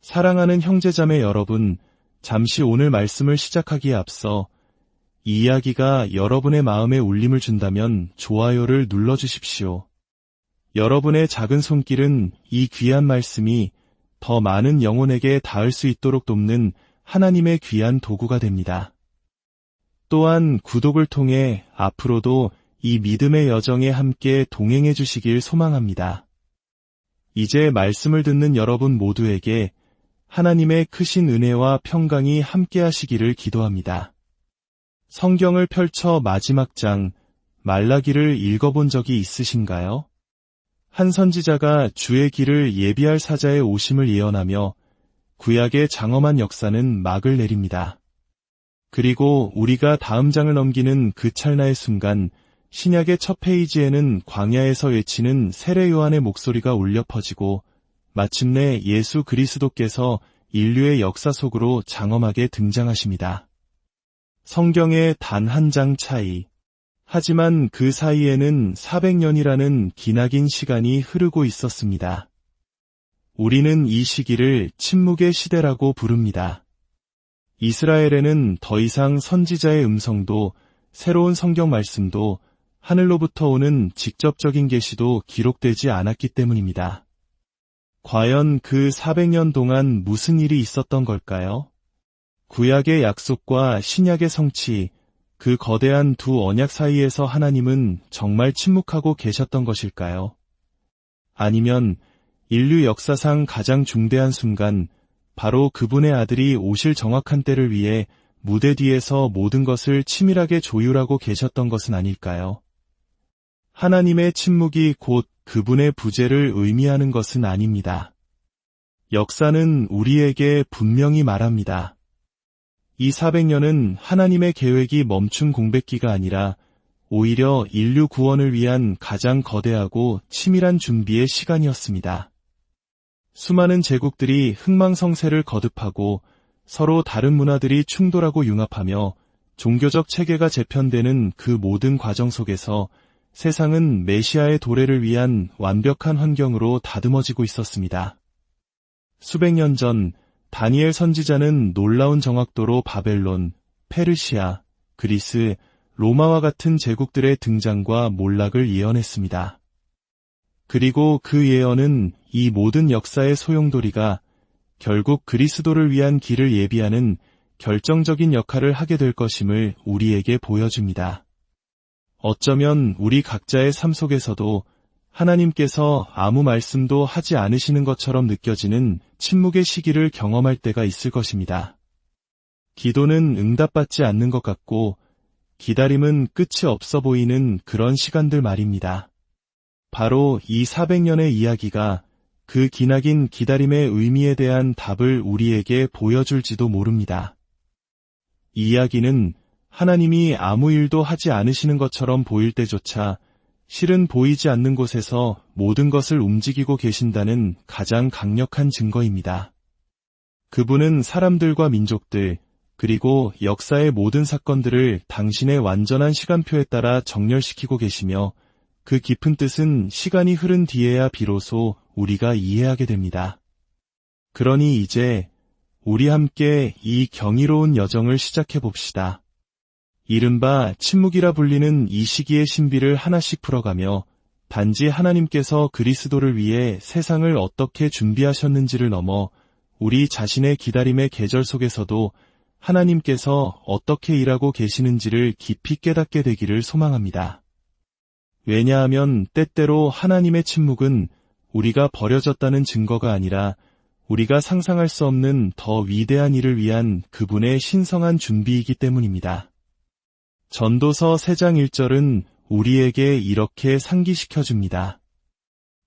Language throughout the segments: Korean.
사랑하는 형제자매 여러분, 잠시 오늘 말씀을 시작하기에 앞서 이 이야기가 여러분의 마음에 울림을 준다면 좋아요를 눌러주십시오. 여러분의 작은 손길은 이 귀한 말씀이 더 많은 영혼에게 닿을 수 있도록 돕는 하나님의 귀한 도구가 됩니다. 또한 구독을 통해 앞으로도 이 믿음의 여정에 함께 동행해 주시길 소망합니다. 이제 말씀을 듣는 여러분 모두에게 하나님의 크신 은혜와 평강이 함께 하시기를 기도합니다. 성경을 펼쳐 마지막 장 말라기를 읽어본 적이 있으신가요? 한 선지자가 주의 길을 예비할 사자의 오심을 예언하며 구약의 장엄한 역사는 막을 내립니다. 그리고 우리가 다음 장을 넘기는 그 찰나의 순간 신약의 첫 페이지에는 광야에서 외치는 세례 요한의 목소리가 울려 퍼지고 마침내 예수 그리스도께서 인류의 역사 속으로 장엄하게 등장하십니다. 성경의 단 한 장 차이. 하지만 그 사이에는 400년이라는 기나긴 시간이 흐르고 있었습니다. 우리는 이 시기를 침묵의 시대라고 부릅니다. 이스라엘에는 더 이상 선지자의 음성도 새로운 성경 말씀도 하늘로부터 오는 직접적인 계시도 기록되지 않았기 때문입니다. 과연 그 400년 동안 무슨 일이 있었던 걸까요? 구약의 약속과 신약의 성취, 그 거대한 두 언약 사이에서 하나님은 정말 침묵하고 계셨던 것일까요? 아니면 인류 역사상 가장 중대한 순간, 바로 그분의 아들이 오실 정확한 때를 위해 무대 뒤에서 모든 것을 치밀하게 조율하고 계셨던 것은 아닐까요? 하나님의 침묵이 곧 그분의 부재를 의미하는 것은 아닙니다. 역사는 우리에게 분명히 말합니다. 이 400년은 하나님의 계획이 멈춘 공백기가 아니라 오히려 인류 구원을 위한 가장 거대하고 치밀한 준비의 시간이었습니다. 수많은 제국들이 흥망성쇠를 거듭하고 서로 다른 문화들이 충돌하고 융합하며 종교적 체계가 재편되는 그 모든 과정 속에서 세상은 메시아의 도래를 위한 완벽한 환경으로 다듬어지고 있었습니다. 수백 년 전 다니엘 선지자는 놀라운 정확도로 바벨론, 페르시아, 그리스, 로마와 같은 제국들의 등장과 몰락을 예언했습니다. 그리고 그 예언은 이 모든 역사의 소용돌이가 결국 그리스도를 위한 길을 예비하는 결정적인 역할을 하게 될 것임을 우리에게 보여줍니다. 어쩌면 우리 각자의 삶 속에서도 하나님께서 아무 말씀도 하지 않으시는 것처럼 느껴지는 침묵의 시기를 경험할 때가 있을 것입니다. 기도는 응답받지 않는 것 같고 기다림은 끝이 없어 보이는 그런 시간들 말입니다. 바로 이 400년의 이야기가 그 기나긴 기다림의 의미에 대한 답을 우리에게 보여줄지도 모릅니다. 이 이야기는 하나님이 아무 일도 하지 않으시는 것처럼 보일 때조차 실은 보이지 않는 곳에서 모든 것을 움직이고 계신다는 가장 강력한 증거입니다. 그분은 사람들과 민족들, 그리고 역사의 모든 사건들을 당신의 완전한 시간표에 따라 정렬시키고 계시며 그 깊은 뜻은 시간이 흐른 뒤에야 비로소 우리가 이해하게 됩니다. 그러니 이제 우리 함께 이 경이로운 여정을 시작해 봅시다. 이른바 침묵이라 불리는 이 시기의 신비를 하나씩 풀어가며 단지 하나님께서 그리스도를 위해 세상을 어떻게 준비하셨는지를 넘어 우리 자신의 기다림의 계절 속에서도 하나님께서 어떻게 일하고 계시는지를 깊이 깨닫게 되기를 소망합니다. 왜냐하면 때때로 하나님의 침묵은 우리가 버려졌다는 증거가 아니라 우리가 상상할 수 없는 더 위대한 일을 위한 그분의 신성한 준비이기 때문입니다. 전도서 3장 1절은 우리에게 이렇게 상기시켜줍니다.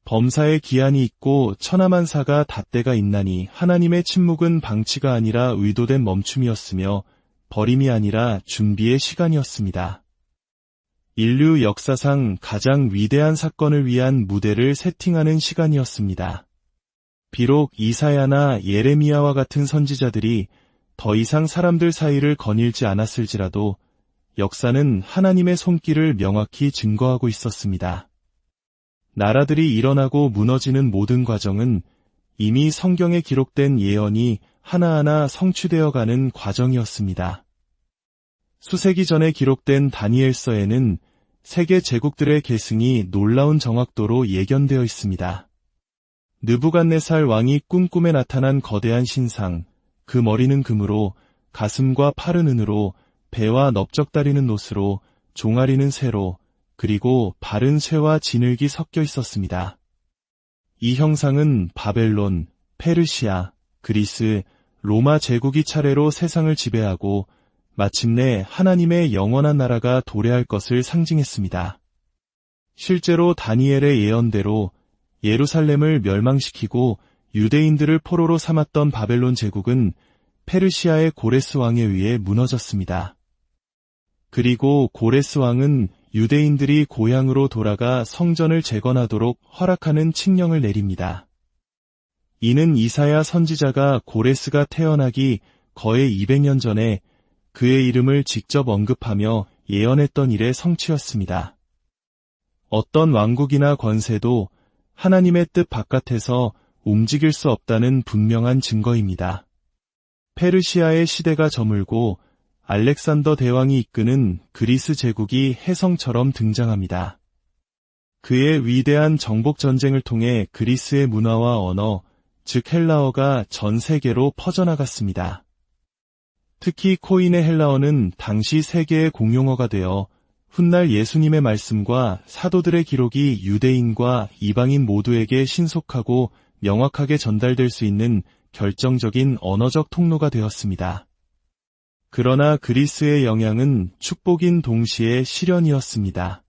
범사에 기한이 있고 천하만사가 닷대가 있나니 하나님의 침묵은 방치가 아니라 의도된 멈춤이었으며 버림이 아니라 준비의 시간이었습니다. 인류 역사상 가장 위대한 사건을 위한 무대를 세팅하는 시간이었습니다. 비록 이사야나 예레미야와 같은 선지자들이 더 이상 사람들 사이를 거닐지 않았을지라도 역사는 하나님의 손길을 명확히 증거하고 있었습니다. 나라들이 일어나고 무너지는 모든 과정은 이미 성경에 기록된 예언이 하나하나 성취되어가는 과정이었습니다. 수세기 전에 기록된 다니엘서에는 세계 제국들의 계승이 놀라운 정확도로 예견되어 있습니다. 느부갓네살 왕이 꿈꿈에 나타난 거대한 신상, 그 머리는 금으로, 가슴과 팔은 은으로, 배와 넓적다리는 노스로, 종아리는 쇠로, 그리고 발은 쇠와 진흙이 섞여 있었습니다. 이 형상은 바벨론, 페르시아, 그리스, 로마 제국이 차례로 세상을 지배하고 마침내 하나님의 영원한 나라가 도래할 것을 상징했습니다. 실제로 다니엘의 예언대로 예루살렘을 멸망시키고 유대인들을 포로로 삼았던 바벨론 제국은 페르시아의 고레스 왕에 의해 무너졌습니다. 그리고 고레스 왕은 유대인들이 고향으로 돌아가 성전을 재건하도록 허락하는 칙령을 내립니다. 이는 이사야 선지자가 고레스가 태어나기 거의 200년 전에 그의 이름을 직접 언급하며 예언했던 일의 성취였습니다. 어떤 왕국이나 권세도 하나님의 뜻 바깥에서 움직일 수 없다는 분명한 증거입니다. 페르시아의 시대가 저물고 알렉산더 대왕이 이끄는 그리스 제국이 혜성처럼 등장합니다. 그의 위대한 정복 전쟁을 통해 그리스의 문화와 언어, 즉 헬라어가 전 세계로 퍼져나갔습니다. 특히 코인의 헬라어는 당시 세계의 공용어가 되어 훗날 예수님의 말씀과 사도들의 기록이 유대인과 이방인 모두에게 신속하고 명확하게 전달될 수 있는 결정적인 언어적 통로가 되었습니다. 그러나 그리스의 영향은 축복인 동시에 시련이었습니다.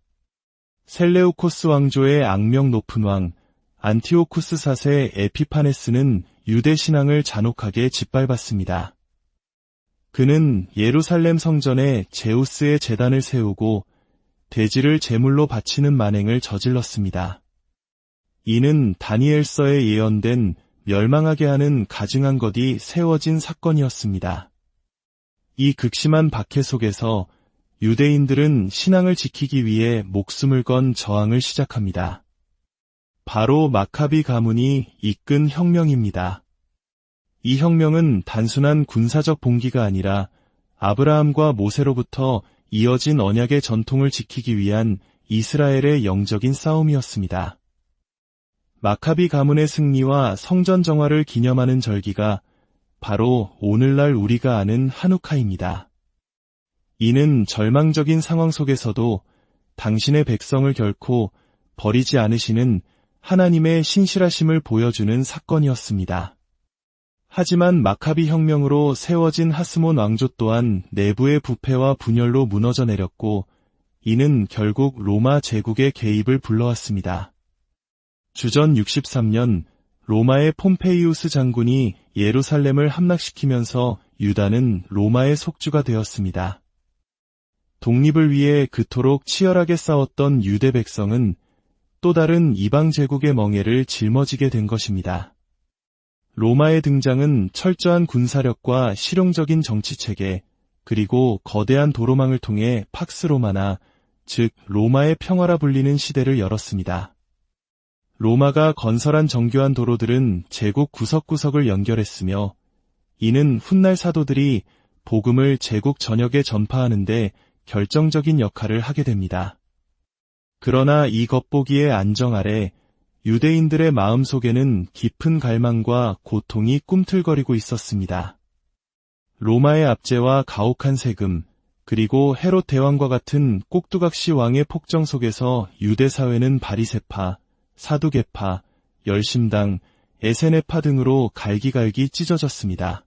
셀레우코스 왕조의 악명 높은 왕, 안티오쿠스 4세 에피파네스는 유대 신앙을 잔혹하게 짓밟았습니다. 그는 예루살렘 성전에 제우스의 제단을 세우고 돼지를 제물로 바치는 만행을 저질렀습니다. 이는 다니엘서에 예언된 멸망하게 하는 가증한 것이 세워진 사건이었습니다. 이 극심한 박해 속에서 유대인들은 신앙을 지키기 위해 목숨을 건 저항을 시작합니다. 바로 마카비 가문이 이끈 혁명입니다. 이 혁명은 단순한 군사적 봉기가 아니라 아브라함과 모세로부터 이어진 언약의 전통을 지키기 위한 이스라엘의 영적인 싸움이었습니다. 마카비 가문의 승리와 성전 정화를 기념하는 절기가 바로 오늘날 우리가 아는 하누카입니다. 이는 절망적인 상황 속에서도 당신의 백성을 결코 버리지 않으시는 하나님의 신실하심을 보여주는 사건이었습니다. 하지만 마카비 혁명으로 세워진 하스몬 왕조 또한 내부의 부패와 분열로 무너져 내렸고 이는 결국 로마 제국의 개입을 불러왔습니다. 주전 63년 로마의 폼페이우스 장군이 예루살렘을 함락시키면서 유다는 로마의 속주가 되었습니다. 독립을 위해 그토록 치열하게 싸웠던 유대 백성은 또 다른 이방 제국의 멍에를 짊어지게 된 것입니다. 로마의 등장은 철저한 군사력과 실용적인 정치체계, 그리고 거대한 도로망을 통해 팍스 로마나, 즉 로마의 평화라 불리는 시대를 열었습니다. 로마가 건설한 정교한 도로들은 제국 구석구석을 연결했으며 이는 훗날 사도들이 복음을 제국 전역에 전파하는데 결정적인 역할을 하게 됩니다. 그러나 이 겉보기의 안정 아래 유대인들의 마음속에는 깊은 갈망과 고통이 꿈틀거리고 있었습니다. 로마의 압제와 가혹한 세금, 그리고 헤롯 대왕과 같은 꼭두각시 왕의 폭정 속에서 유대 사회는 바리새파, 사두개파, 열심당, 에세네파 등으로 갈기갈기 찢어졌습니다.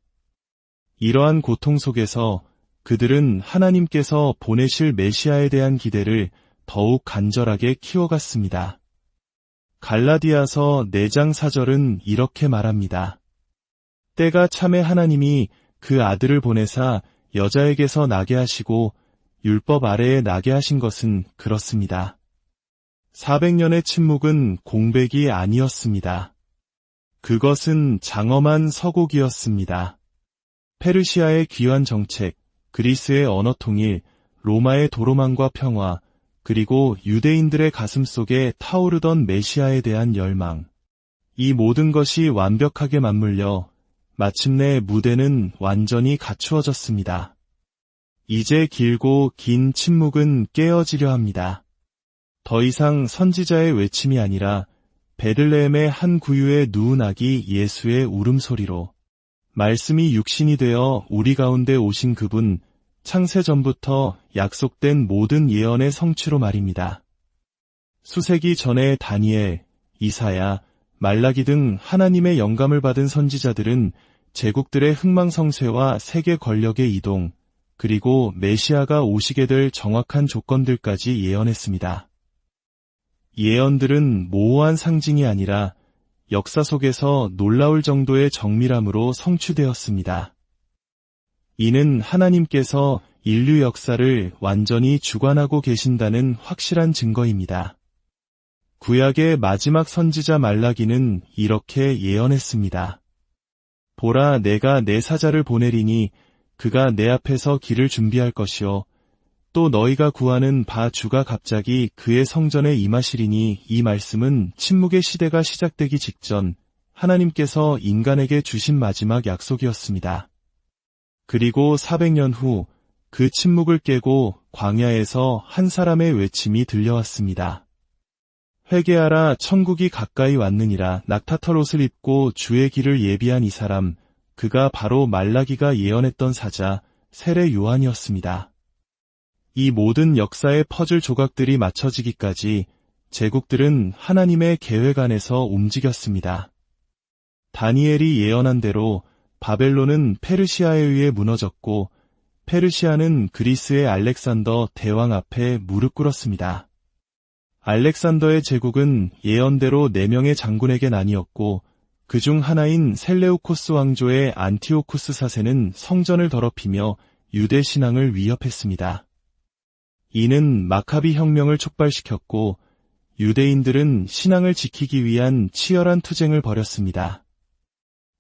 이러한 고통 속에서 그들은 하나님께서 보내실 메시아에 대한 기대를 더욱 간절하게 키워갔습니다. 갈라디아서 4장 4절은 이렇게 말합니다. 때가 참에 하나님이 그 아들을 보내사 여자에게서 나게 하시고 율법 아래에 나게 하신 것은 그렇습니다. 400년의 침묵은 공백이 아니었습니다. 그것은 장엄한 서곡이었습니다. 페르시아의 귀환 정책, 그리스의 언어 통일, 로마의 도로망과 평화, 그리고 유대인들의 가슴 속에 타오르던 메시아에 대한 열망. 이 모든 것이 완벽하게 맞물려 마침내 무대는 완전히 갖추어졌습니다. 이제 길고 긴 침묵은 깨어지려 합니다. 더 이상 선지자의 외침이 아니라 베들레헴의 한 구유에 누운 아기 예수의 울음소리로, 말씀이 육신이 되어 우리 가운데 오신 그분, 창세전부터 약속된 모든 예언의 성취로 말입니다. 수세기 전에 다니엘, 이사야, 말라기 등 하나님의 영감을 받은 선지자들은 제국들의 흥망성쇠와 세계 권력의 이동, 그리고 메시아가 오시게 될 정확한 조건들까지 예언했습니다. 예언들은 모호한 상징이 아니라 역사 속에서 놀라울 정도의 정밀함으로 성취되었습니다. 이는 하나님께서 인류 역사를 완전히 주관하고 계신다는 확실한 증거입니다. 구약의 마지막 선지자 말라기는 이렇게 예언했습니다. 보라, 내가 내 사자를 보내리니 그가 내 앞에서 길을 준비할 것이요 또 너희가 구하는 바 주가 갑자기 그의 성전에 임하시리니, 이 말씀은 침묵의 시대가 시작되기 직전 하나님께서 인간에게 주신 마지막 약속이었습니다. 그리고 400년 후 그 침묵을 깨고 광야에서 한 사람의 외침이 들려왔습니다. 회개하라, 천국이 가까이 왔느니라. 낙타털 옷을 입고 주의 길을 예비한 이 사람, 그가 바로 말라기가 예언했던 사자 세례 요한이었습니다. 이 모든 역사의 퍼즐 조각들이 맞춰지기까지 제국들은 하나님의 계획 안에서 움직였습니다. 다니엘이 예언한 대로 바벨론은 페르시아에 의해 무너졌고, 페르시아는 그리스의 알렉산더 대왕 앞에 무릎 꿇었습니다. 알렉산더의 제국은 예언대로 4명의 장군에게 나뉘었고, 그중 하나인 셀레우코스 왕조의 안티오쿠스 사세는 성전을 더럽히며 유대 신앙을 위협했습니다. 이는 마카비 혁명을 촉발시켰고, 유대인들은 신앙을 지키기 위한 치열한 투쟁을 벌였습니다.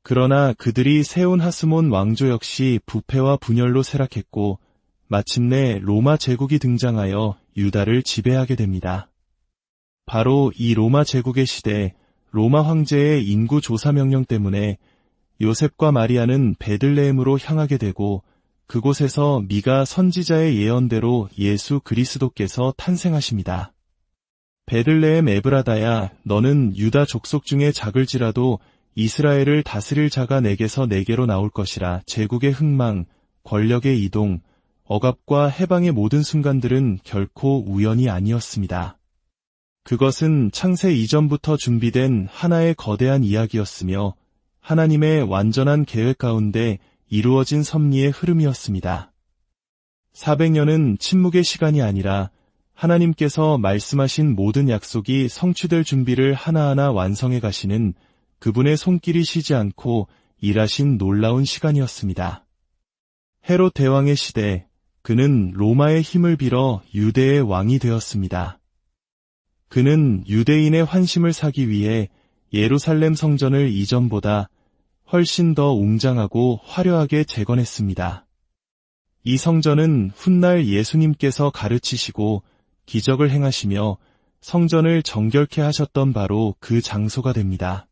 그러나 그들이 세운 하스몬 왕조 역시 부패와 분열로 쇠락했고, 마침내 로마 제국이 등장하여 유다를 지배하게 됩니다. 바로 이 로마 제국의 시대, 로마 황제의 인구 조사 명령 때문에 요셉과 마리아는 베들레헴으로 향하게 되고, 그곳에서 미가 선지자의 예언대로 예수 그리스도께서 탄생하십니다. 베들레헴 에브라다야, 너는 유다 족속 중에 작을지라도 이스라엘을 다스릴 자가 내게서 내게로 나올 것이라. 제국의 흥망, 권력의 이동, 억압과 해방의 모든 순간들은 결코 우연이 아니었습니다. 그것은 창세 이전부터 준비된 하나의 거대한 이야기였으며 하나님의 완전한 계획 가운데 이루어진 섭리의 흐름이었습니다. 400년은 침묵의 시간이 아니라 하나님께서 말씀하신 모든 약속이 성취될 준비를 하나하나 완성해 가시는 그분의 손길이 쉬지 않고 일하신 놀라운 시간이었습니다. 헤롯 대왕의 시대, 그는 로마의 힘을 빌어 유대의 왕이 되었습니다. 그는 유대인의 환심을 사기 위해 예루살렘 성전을 이전보다 훨씬 더 웅장하고 화려하게 재건했습니다. 이 성전은 훗날 예수님께서 가르치시고 기적을 행하시며 성전을 정결케 하셨던 바로 그 장소가 됩니다.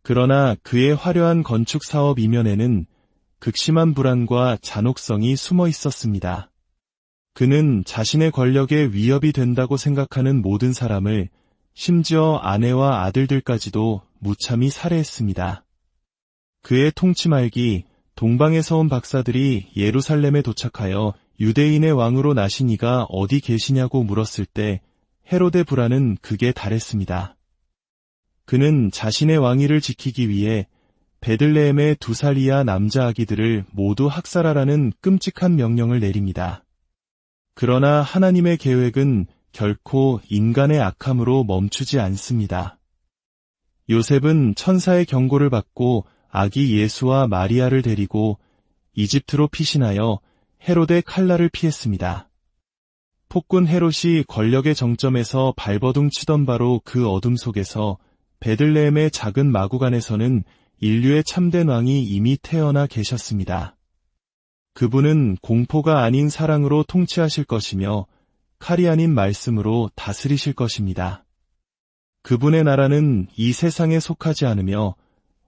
그러나 그의 화려한 건축 사업 이면에는 극심한 불안과 잔혹성이 숨어 있었습니다. 그는 자신의 권력에 위협이 된다고 생각하는 모든 사람을, 심지어 아내와 아들들까지도 무참히 살해했습니다. 그의 통치 말기, 동방에서 온 박사들이 예루살렘에 도착하여 유대인의 왕으로 나신 이가 어디 계시냐고 물었을 때 헤롯의 불안은 극에 달했습니다. 그는 자신의 왕위를 지키기 위해 베들레헴의 2살 이하 남자 아기들을 모두 학살하라는 끔찍한 명령을 내립니다. 그러나 하나님의 계획은 결코 인간의 악함으로 멈추지 않습니다. 요셉은 천사의 경고를 받고 아기 예수와 마리아를 데리고 이집트로 피신하여 헤롯의 칼날을 피했습니다. 폭군 헤롯이 권력의 정점에서 발버둥 치던 바로 그 어둠 속에서 베들레헴의 작은 마국 안에서는 인류의 참된 왕이 이미 태어나 계셨습니다. 그분은 공포가 아닌 사랑으로 통치하실 것이며 칼이 아닌 말씀으로 다스리실 것입니다. 그분의 나라는 이 세상에 속하지 않으며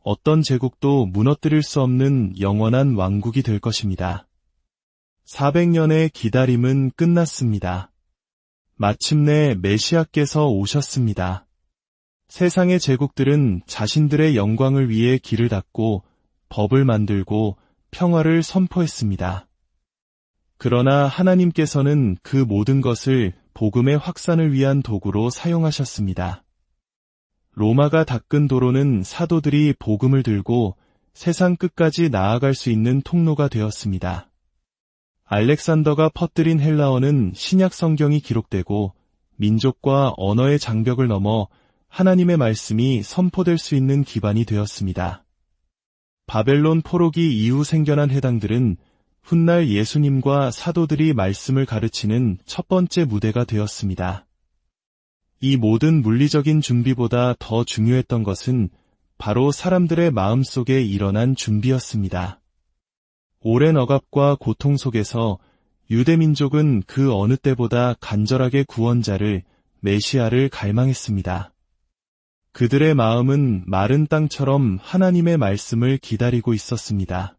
어떤 제국도 무너뜨릴 수 없는 영원한 왕국이 될 것입니다. 400년의 기다림은 끝났습니다. 마침내 메시아께서 오셨습니다. 세상의 제국들은 자신들의 영광을 위해 길을 닫고 법을 만들고 평화를 선포했습니다. 그러나 하나님께서는 그 모든 것을 복음의 확산을 위한 도구로 사용하셨습니다. 로마가 닦은 도로는 사도들이 복음을 들고 세상 끝까지 나아갈 수 있는 통로가 되었습니다. 알렉산더가 퍼뜨린 헬라어는 신약 성경이 기록되고 민족과 언어의 장벽을 넘어 하나님의 말씀이 선포될 수 있는 기반이 되었습니다. 바벨론 포로기 이후 생겨난 해당들은 훗날 예수님과 사도들이 말씀을 가르치는 첫 번째 무대가 되었습니다. 이 모든 물리적인 준비보다 더 중요했던 것은 바로 사람들의 마음속에 일어난 준비였습니다. 오랜 억압과 고통 속에서 유대민족은 그 어느 때보다 간절하게 구원자를, 메시아를 갈망했습니다. 그들의 마음은 마른 땅처럼 하나님의 말씀을 기다리고 있었습니다.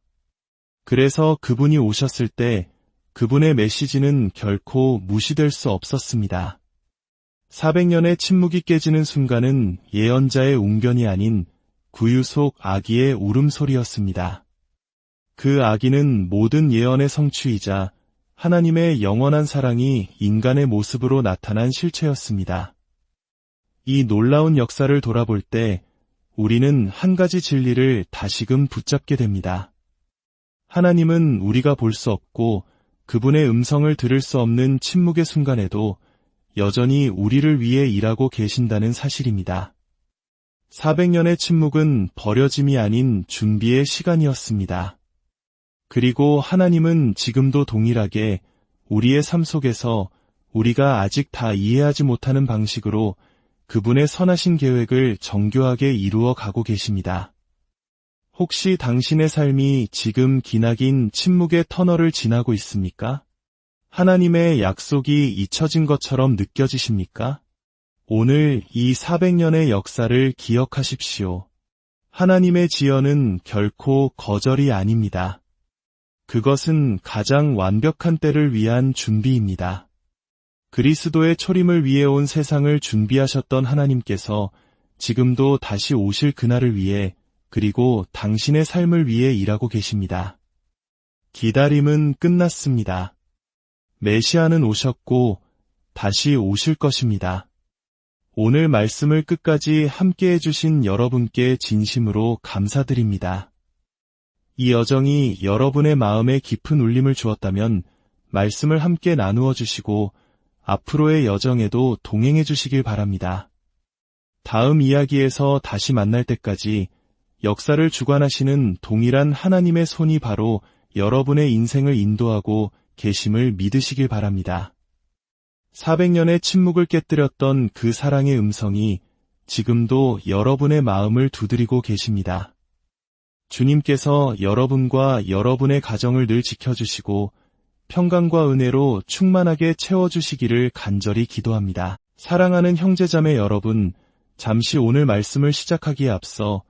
그래서 그분이 오셨을 때 그분의 메시지는 결코 무시될 수 없었습니다. 400년의 침묵이 깨지는 순간은 예언자의 웅변이 아닌 구유 속 아기의 울음소리였습니다. 그 아기는 모든 예언의 성취이자 하나님의 영원한 사랑이 인간의 모습으로 나타난 실체였습니다. 이 놀라운 역사를 돌아볼 때 우리는 한 가지 진리를 다시금 붙잡게 됩니다. 하나님은 우리가 볼 수 없고 그분의 음성을 들을 수 없는 침묵의 순간에도 여전히 우리를 위해 일하고 계신다는 사실입니다. 400년의 침묵은 버려짐이 아닌 준비의 시간이었습니다. 그리고 하나님은 지금도 동일하게 우리의 삶 속에서 우리가 아직 다 이해하지 못하는 방식으로 그분의 선하신 계획을 정교하게 이루어 가고 계십니다. 혹시 당신의 삶이 지금 기나긴 침묵의 터널을 지나고 있습니까? 하나님의 약속이 잊혀진 것처럼 느껴지십니까? 오늘 이 400년의 역사를 기억하십시오. 하나님의 지연은 결코 거절이 아닙니다. 그것은 가장 완벽한 때를 위한 준비입니다. 그리스도의 초림을 위해 온 세상을 준비하셨던 하나님께서 지금도 다시 오실 그날을 위해 그리고 당신의 삶을 위해 일하고 계십니다. 기다림은 끝났습니다. 메시아는 오셨고 다시 오실 것입니다. 오늘 말씀을 끝까지 함께 해주신 여러분께 진심으로 감사드립니다. 이 여정이 여러분의 마음에 깊은 울림을 주었다면 말씀을 함께 나누어 주시고 앞으로의 여정에도 동행해 주시길 바랍니다. 다음 이야기에서 다시 만날 때까지 역사를 주관하시는 동일한 하나님의 손이 바로 여러분의 인생을 인도하고 계심을 믿으시길 바랍니다. 400년의 침묵을 깨뜨렸던 그 사랑의 음성이 지금도 여러분의 마음을 두드리고 계십니다. 주님께서 여러분과 여러분의 가정을 늘 지켜주시고 평강과 은혜로 충만하게 채워주시기를 간절히 기도합니다. 사랑하는 형제자매 여러분, 잠시 오늘 말씀을 시작하기에 앞서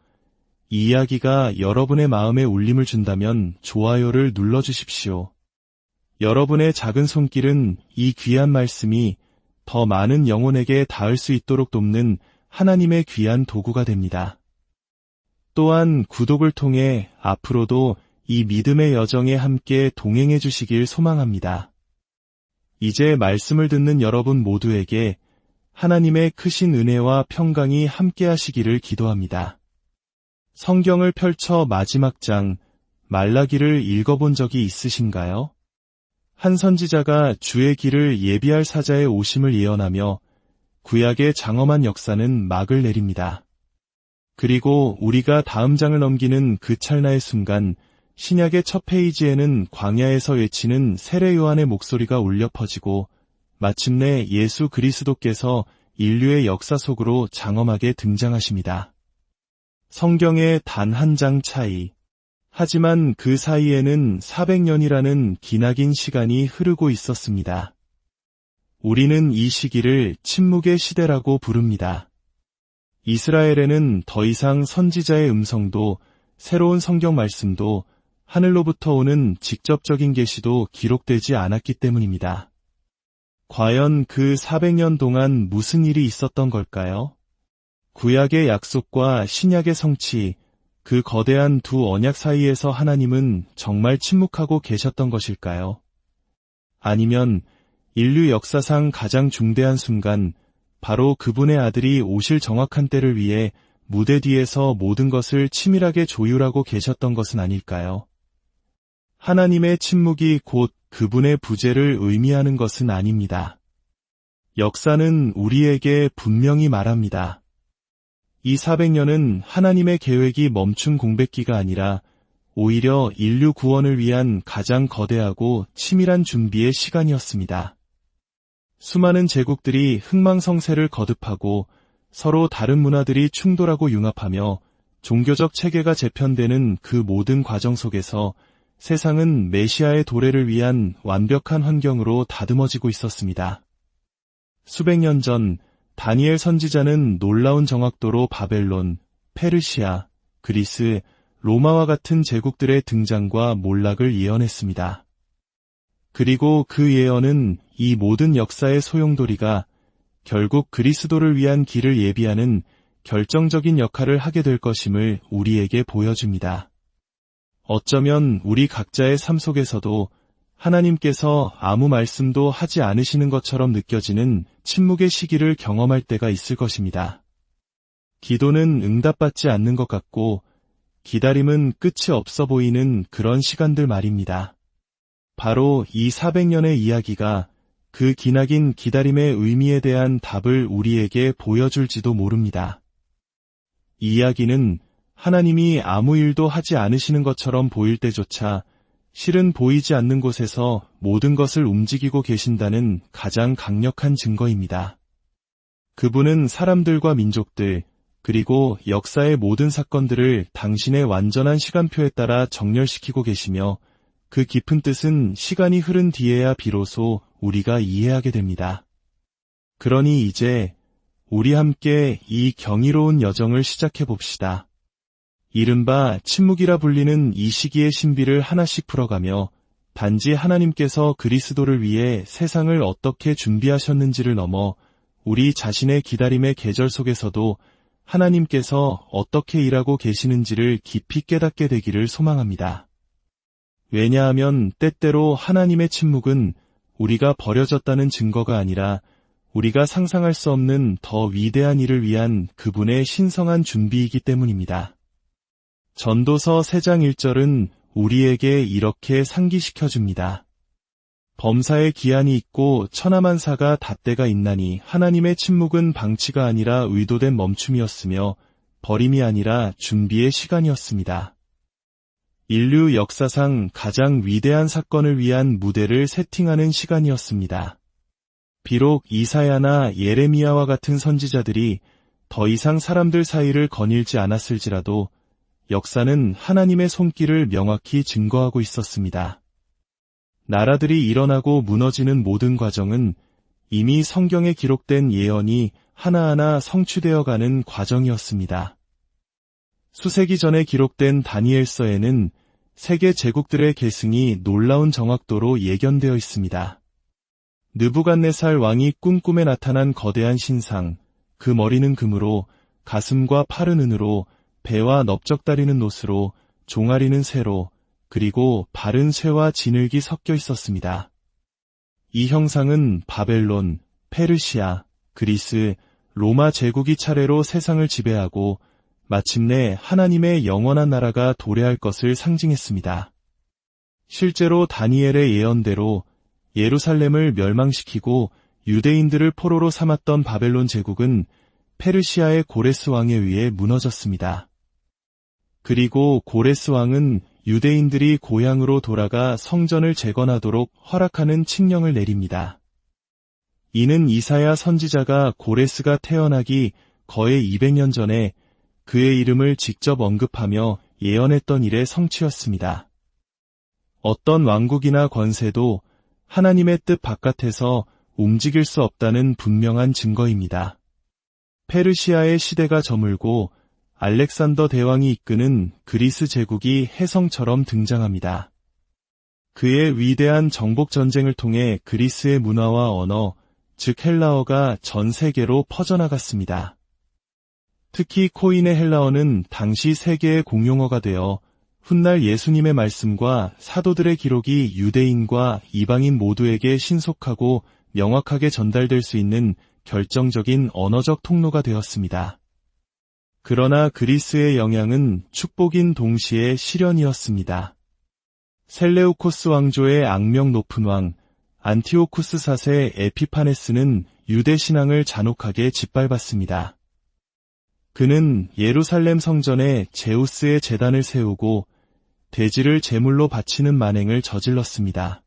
이 이야기가 여러분의 마음에 울림을 준다면 좋아요를 눌러주십시오. 여러분의 작은 손길은 이 귀한 말씀이 더 많은 영혼에게 닿을 수 있도록 돕는 하나님의 귀한 도구가 됩니다. 또한 구독을 통해 앞으로도 이 믿음의 여정에 함께 동행해 주시길 소망합니다. 이제 말씀을 듣는 여러분 모두에게 하나님의 크신 은혜와 평강이 함께 하시기를 기도합니다. 성경을 펼쳐 마지막 장 말라기를 읽어본 적이 있으신가요? 한 선지자가 주의 길을 예비할 사자의 오심을 예언하며 구약의 장엄한 역사는 막을 내립니다. 그리고 우리가 다음 장을 넘기는 그 찰나의 순간 신약의 첫 페이지에는 광야에서 외치는 세례 요한의 목소리가 울려 퍼지고 마침내 예수 그리스도께서 인류의 역사 속으로 장엄하게 등장하십니다. 성경의 단 한 장 차이. 하지만 그 사이에는 400년이라는 기나긴 시간이 흐르고 있었습니다. 우리는 이 시기를 침묵의 시대라고 부릅니다. 이스라엘에는 더 이상 선지자의 음성도 새로운 성경 말씀도 하늘로부터 오는 직접적인 계시도 기록되지 않았기 때문입니다. 과연 그 400년 동안 무슨 일이 있었던 걸까요? 구약의 약속과 신약의 성취, 그 거대한 두 언약 사이에서 하나님은 정말 침묵하고 계셨던 것일까요? 아니면 인류 역사상 가장 중대한 순간, 바로 그분의 아들이 오실 정확한 때를 위해 무대 뒤에서 모든 것을 치밀하게 조율하고 계셨던 것은 아닐까요? 하나님의 침묵이 곧 그분의 부재를 의미하는 것은 아닙니다. 역사는 우리에게 분명히 말합니다. 이 400년은 하나님의 계획이 멈춘 공백기가 아니라 오히려 인류 구원을 위한 가장 거대하고 치밀한 준비의 시간이었습니다. 수많은 제국들이 흥망성쇠를 거듭하고 서로 다른 문화들이 충돌하고 융합하며 종교적 체계가 재편되는 그 모든 과정 속에서 세상은 메시아의 도래를 위한 완벽한 환경으로 다듬어지고 있었습니다. 수백 년 전 다니엘 선지자는 놀라운 정확도로 바벨론, 페르시아, 그리스, 로마와 같은 제국들의 등장과 몰락을 예언했습니다. 그리고 그 예언은 이 모든 역사의 소용돌이가 결국 그리스도를 위한 길을 예비하는 결정적인 역할을 하게 될 것임을 우리에게 보여줍니다. 어쩌면 우리 각자의 삶 속에서도 하나님께서 아무 말씀도 하지 않으시는 것처럼 느껴지는 침묵의 시기를 경험할 때가 있을 것입니다. 기도는 응답받지 않는 것 같고 기다림은 끝이 없어 보이는 그런 시간들 말입니다. 바로 이 400년의 이야기가 그 기나긴 기다림의 의미에 대한 답을 우리에게 보여줄지도 모릅니다. 이 이야기는 하나님이 아무 일도 하지 않으시는 것처럼 보일 때조차 실은 보이지 않는 곳에서 모든 것을 움직이고 계신다는 가장 강력한 증거입니다. 그분은 사람들과 민족들, 그리고 역사의 모든 사건들을 당신의 완전한 시간표에 따라 정렬시키고 계시며 그 깊은 뜻은 시간이 흐른 뒤에야 비로소 우리가 이해하게 됩니다. 그러니 이제 우리 함께 이 경이로운 여정을 시작해 봅시다. 이른바 침묵이라 불리는 이 시기의 신비를 하나씩 풀어가며 단지 하나님께서 그리스도를 위해 세상을 어떻게 준비하셨는지를 넘어 우리 자신의 기다림의 계절 속에서도 하나님께서 어떻게 일하고 계시는지를 깊이 깨닫게 되기를 소망합니다. 왜냐하면 때때로 하나님의 침묵은 우리가 버려졌다는 증거가 아니라 우리가 상상할 수 없는 더 위대한 일을 위한 그분의 신성한 준비이기 때문입니다. 전도서 3장 1절은 우리에게 이렇게 상기시켜줍니다. 범사에 기한이 있고 천하만사가 닷대가 있나니 하나님의 침묵은 방치가 아니라 의도된 멈춤이었으며 버림이 아니라 준비의 시간이었습니다. 인류 역사상 가장 위대한 사건을 위한 무대를 세팅하는 시간이었습니다. 비록 이사야나 예레미야와 같은 선지자들이 더 이상 사람들 사이를 거닐지 않았을지라도 역사는 하나님의 손길을 명확히 증거하고 있었습니다. 나라들이 일어나고 무너지는 모든 과정은 이미 성경에 기록된 예언이 하나하나 성취되어가는 과정이었습니다. 수세기 전에 기록된 다니엘서에는 세계 제국들의 계승이 놀라운 정확도로 예견되어 있습니다. 느부갓네살 왕이 꿈꿈에 나타난 거대한 신상, 그 머리는 금으로, 가슴과 팔은 은으로, 배와 넓적다리는 노스로, 종아리는 쇠로, 그리고 발은 쇠와 진흙이 섞여 있었습니다. 이 형상은 바벨론, 페르시아, 그리스, 로마 제국이 차례로 세상을 지배하고 마침내 하나님의 영원한 나라가 도래할 것을 상징했습니다. 실제로 다니엘의 예언대로 예루살렘을 멸망시키고 유대인들을 포로로 삼았던 바벨론 제국은 페르시아의 고레스 왕에 의해 무너졌습니다. 그리고 고레스 왕은 유대인들이 고향으로 돌아가 성전을 재건하도록 허락하는 칙령을 내립니다. 이는 이사야 선지자가 고레스가 태어나기 거의 200년 전에 그의 이름을 직접 언급하며 예언했던 일의 성취였습니다. 어떤 왕국이나 권세도 하나님의 뜻 바깥에서 움직일 수 없다는 분명한 증거입니다. 페르시아의 시대가 저물고 알렉산더 대왕이 이끄는 그리스 제국이 혜성처럼 등장합니다. 그의 위대한 정복 전쟁을 통해 그리스의 문화와 언어, 즉 헬라어가 전 세계로 퍼져나갔습니다. 특히 코인의 헬라어는 당시 세계의 공용어가 되어 훗날 예수님의 말씀과 사도들의 기록이 유대인과 이방인 모두에게 신속하고 명확하게 전달될 수 있는 결정적인 언어적 통로가 되었습니다. 그러나 그리스의 영향은 축복인 동시에 시련이었습니다. 셀레우코스 왕조의 악명 높은 왕, 안티오쿠스 4세 에피파네스는 유대 신앙을 잔혹하게 짓밟았습니다. 그는 예루살렘 성전에 제우스의 제단을 세우고 돼지를 제물로 바치는 만행을 저질렀습니다.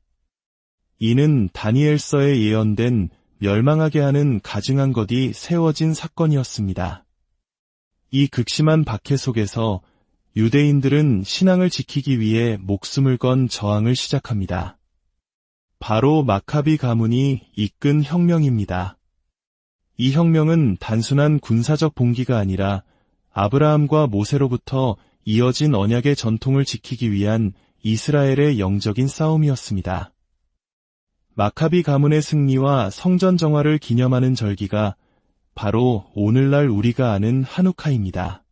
이는 다니엘서에 예언된 멸망하게 하는 가증한 것이 세워진 사건이었습니다. 이 극심한 박해 속에서 유대인들은 신앙을 지키기 위해 목숨을 건 저항을 시작합니다. 바로 마카비 가문이 이끈 혁명입니다. 이 혁명은 단순한 군사적 봉기가 아니라 아브라함과 모세로부터 이어진 언약의 전통을 지키기 위한 이스라엘의 영적인 싸움이었습니다. 마카비 가문의 승리와 성전 정화를 기념하는 절기가 바로 오늘날 우리가 아는 한우카입니다.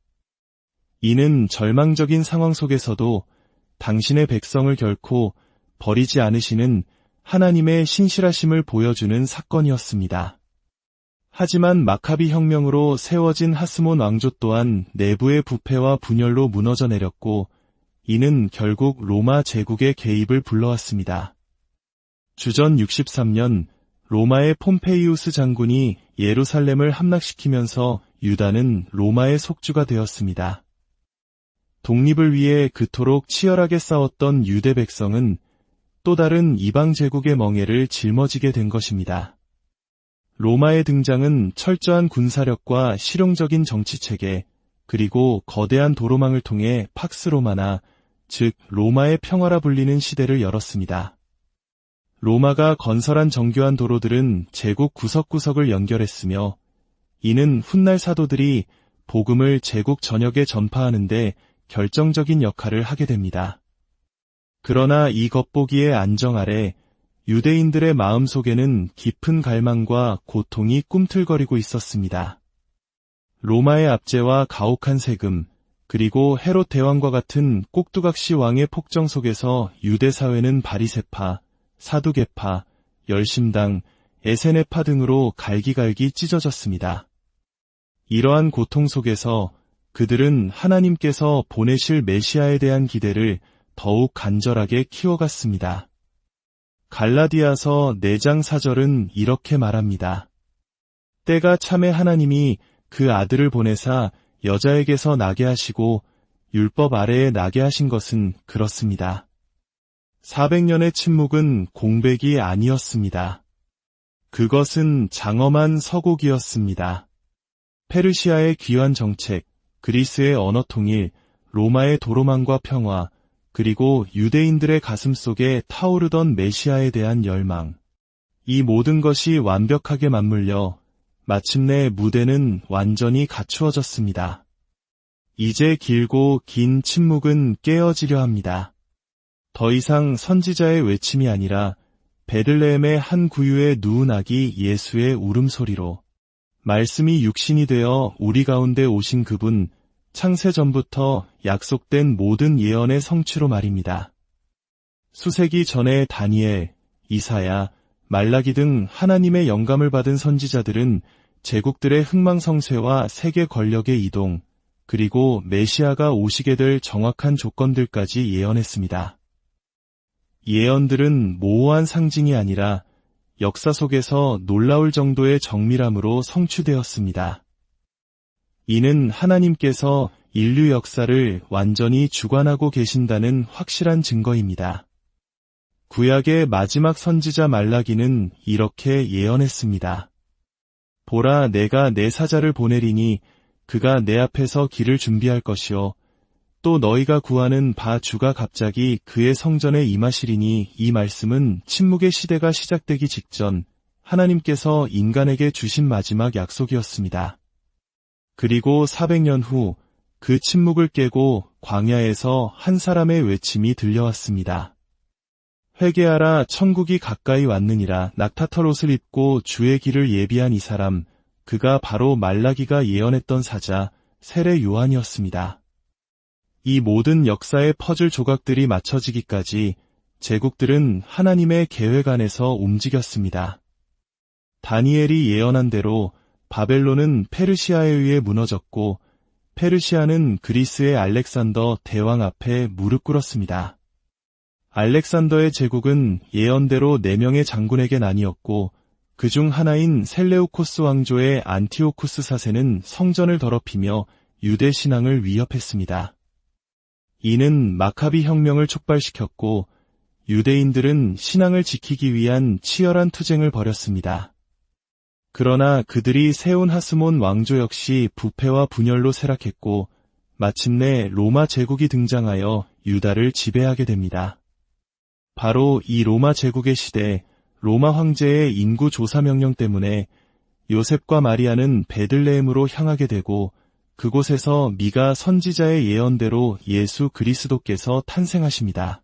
이는 절망적인 상황 속에서도 당신의 백성을 결코 버리지 않으시는 하나님의 신실하심을 보여주는 사건이었습니다. 하지만 마카비 혁명으로 세워진 하스몬 왕조 또한 내부의 부패와 분열로 무너져 내렸고, 이는 결국 로마 제국의 개입을 불러왔습니다. 주전 63년 로마의 폼페이우스 장군이 예루살렘을 함락시키면서 유다는 로마의 속주가 되었습니다. 독립을 위해 그토록 치열하게 싸웠던 유대 백성은 또 다른 이방 제국의 멍에를 짊어지게 된 것입니다. 로마의 등장은 철저한 군사력과 실용적인 정치체계, 그리고 거대한 도로망을 통해 팍스 로마나, 즉 로마의 평화라 불리는 시대를 열었습니다. 로마가 건설한 정교한 도로들은 제국 구석구석을 연결했으며, 이는 훗날 사도들이 복음을 제국 전역에 전파하는 데 결정적인 역할을 하게 됩니다. 그러나 이 겉보기의 안정 아래 유대인들의 마음속에는 깊은 갈망과 고통이 꿈틀거리고 있었습니다. 로마의 압제와 가혹한 세금, 그리고 헤롯 대왕과 같은 꼭두각시 왕의 폭정 속에서 유대 사회는 바리새파, 사두개파, 열심당, 에세네파 등으로 갈기갈기 찢어졌습니다. 이러한 고통 속에서 그들은 하나님께서 보내실 메시아에 대한 기대를 더욱 간절하게 키워갔습니다. 갈라디아서 4장 4절은 이렇게 말합니다. 때가 참에 하나님이 그 아들을 보내사 여자에게서 나게 하시고 율법 아래에 나게 하신 것은 그렇습니다. 400년의 침묵은 공백이 아니었습니다. 그것은 장엄한 서곡이었습니다. 페르시아의 귀환 정책, 그리스의 언어 통일, 로마의 도로망과 평화, 그리고 유대인들의 가슴 속에 타오르던 메시아에 대한 열망. 이 모든 것이 완벽하게 맞물려 마침내 무대는 완전히 갖추어졌습니다. 이제 길고 긴 침묵은 깨어지려 합니다. 더 이상 선지자의 외침이 아니라 베들레헴의 한 구유에 누운 아기 예수의 울음소리로, 말씀이 육신이 되어 우리 가운데 오신 그분, 창세전부터 약속된 모든 예언의 성취로 말입니다. 수세기 전에 다니엘, 이사야, 말라기 등 하나님의 영감을 받은 선지자들은 제국들의 흥망성쇠와 세계 권력의 이동, 그리고 메시아가 오시게 될 정확한 조건들까지 예언했습니다. 예언들은 모호한 상징이 아니라 역사 속에서 놀라울 정도의 정밀함으로 성취되었습니다. 이는 하나님께서 인류 역사를 완전히 주관하고 계신다는 확실한 증거입니다. 구약의 마지막 선지자 말라기는 이렇게 예언했습니다. 보라, 내가 내 사자를 보내리니 그가 내 앞에서 길을 준비할 것이요 또 너희가 구하는 바 주가 갑자기 그의 성전에 임하시리니, 이 말씀은 침묵의 시대가 시작되기 직전 하나님께서 인간에게 주신 마지막 약속이었습니다. 그리고 400년 후 그 침묵을 깨고 광야에서 한 사람의 외침이 들려왔습니다. 회개하라, 천국이 가까이 왔느니라. 낙타털 옷을 입고 주의 길을 예비한 이 사람, 그가 바로 말라기가 예언했던 사자 세례 요한이었습니다. 이 모든 역사의 퍼즐 조각들이 맞춰지기까지 제국들은 하나님의 계획 안에서 움직였습니다. 다니엘이 예언한 대로 바벨론은 페르시아에 의해 무너졌고 페르시아는 그리스의 알렉산더 대왕 앞에 무릎 꿇었습니다. 알렉산더의 제국은 예언대로 4명의 장군에게 나뉘었고 그중 하나인 셀레우코스 왕조의 안티오쿠스 사세는 성전을 더럽히며 유대 신앙을 위협했습니다. 이는 마카비 혁명을 촉발시켰고 유대인들은 신앙을 지키기 위한 치열한 투쟁을 벌였습니다. 그러나 그들이 세운 하스몬 왕조 역시 부패와 분열로 쇠락했고 마침내 로마 제국이 등장하여 유다를 지배하게 됩니다. 바로 이 로마 제국의 시대, 로마 황제의 인구 조사 명령 때문에 요셉과 마리아는 베들레헴으로 향하게 되고 그곳에서 미가 선지자의 예언대로 예수 그리스도께서 탄생하십니다.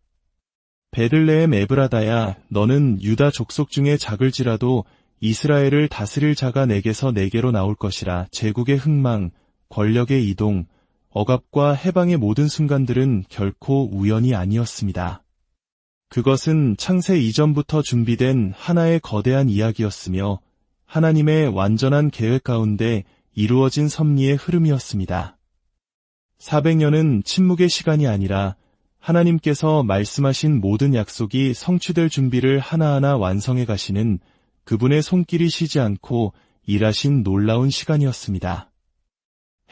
베들레헴 에브라다야, 너는 유다 족속 중에 작을지라도 이스라엘을 다스릴 자가 내게서 내게로 나올 것이라. 제국의 흥망, 권력의 이동, 억압과 해방의 모든 순간들은 결코 우연이 아니었습니다. 그것은 창세 이전부터 준비된 하나의 거대한 이야기였으며 하나님의 완전한 계획 가운데 이루어진 섭리의 흐름이었습니다. 400년은 침묵의 시간이 아니라 하나님께서 말씀하신 모든 약속이 성취될 준비를 하나하나 완성해 가시는 그분의 손길이 쉬지 않고 일하신 놀라운 시간이었습니다.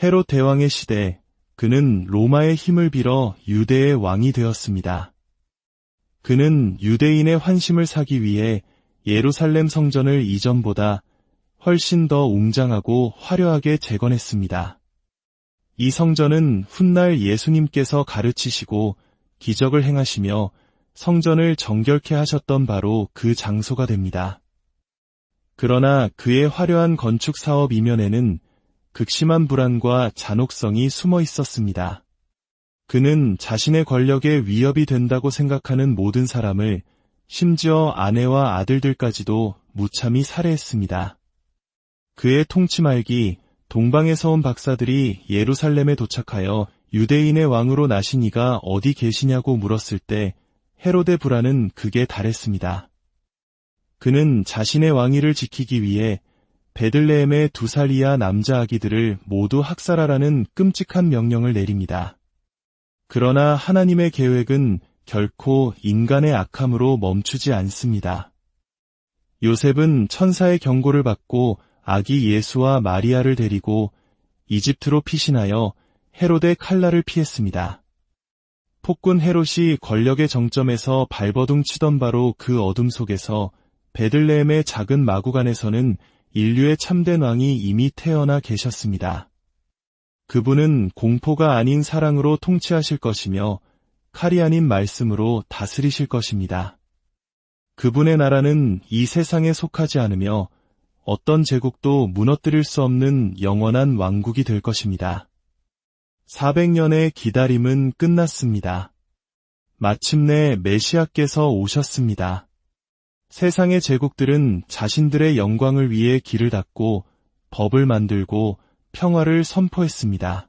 헤롯 대왕의 시대, 그는 로마의 힘을 빌어 유대의 왕이 되었습니다. 그는 유대인의 환심을 사기 위해 예루살렘 성전을 이전보다 훨씬 더 웅장하고 화려하게 재건했습니다. 이 성전은 훗날 예수님께서 가르치시고 기적을 행하시며 성전을 정결케 하셨던 바로 그 장소가 됩니다. 그러나 그의 화려한 건축 사업 이면에는 극심한 불안과 잔혹성이 숨어 있었습니다. 그는 자신의 권력에 위협이 된다고 생각하는 모든 사람을, 심지어 아내와 아들들까지도 무참히 살해했습니다. 그의 통치 말기, 동방에서 온 박사들이 예루살렘에 도착하여 유대인의 왕으로 나신 이가 어디 계시냐고 물었을 때 헤롯의 불안은 극에 달했습니다. 그는 자신의 왕위를 지키기 위해 베들레헴의 2살 이하 남자 아기들을 모두 학살하라는 끔찍한 명령을 내립니다. 그러나 하나님의 계획은 결코 인간의 악함으로 멈추지 않습니다. 요셉은 천사의 경고를 받고 아기 예수와 마리아를 데리고 이집트로 피신하여 헤롯의 칼날을 피했습니다. 폭군 헤롯이 권력의 정점에서 발버둥 치던 바로 그 어둠 속에서 베들레헴의 작은 마구간에서는 인류의 참된 왕이 이미 태어나 계셨습니다. 그분은 공포가 아닌 사랑으로 통치하실 것이며 칼이 아닌 말씀으로 다스리실 것입니다. 그분의 나라는 이 세상에 속하지 않으며 어떤 제국도 무너뜨릴 수 없는 영원한 왕국이 될 것입니다. 400년의 기다림은 끝났습니다. 마침내 메시아께서 오셨습니다. 세상의 제국들은 자신들의 영광을 위해 길을 닫고 법을 만들고 평화를 선포했습니다.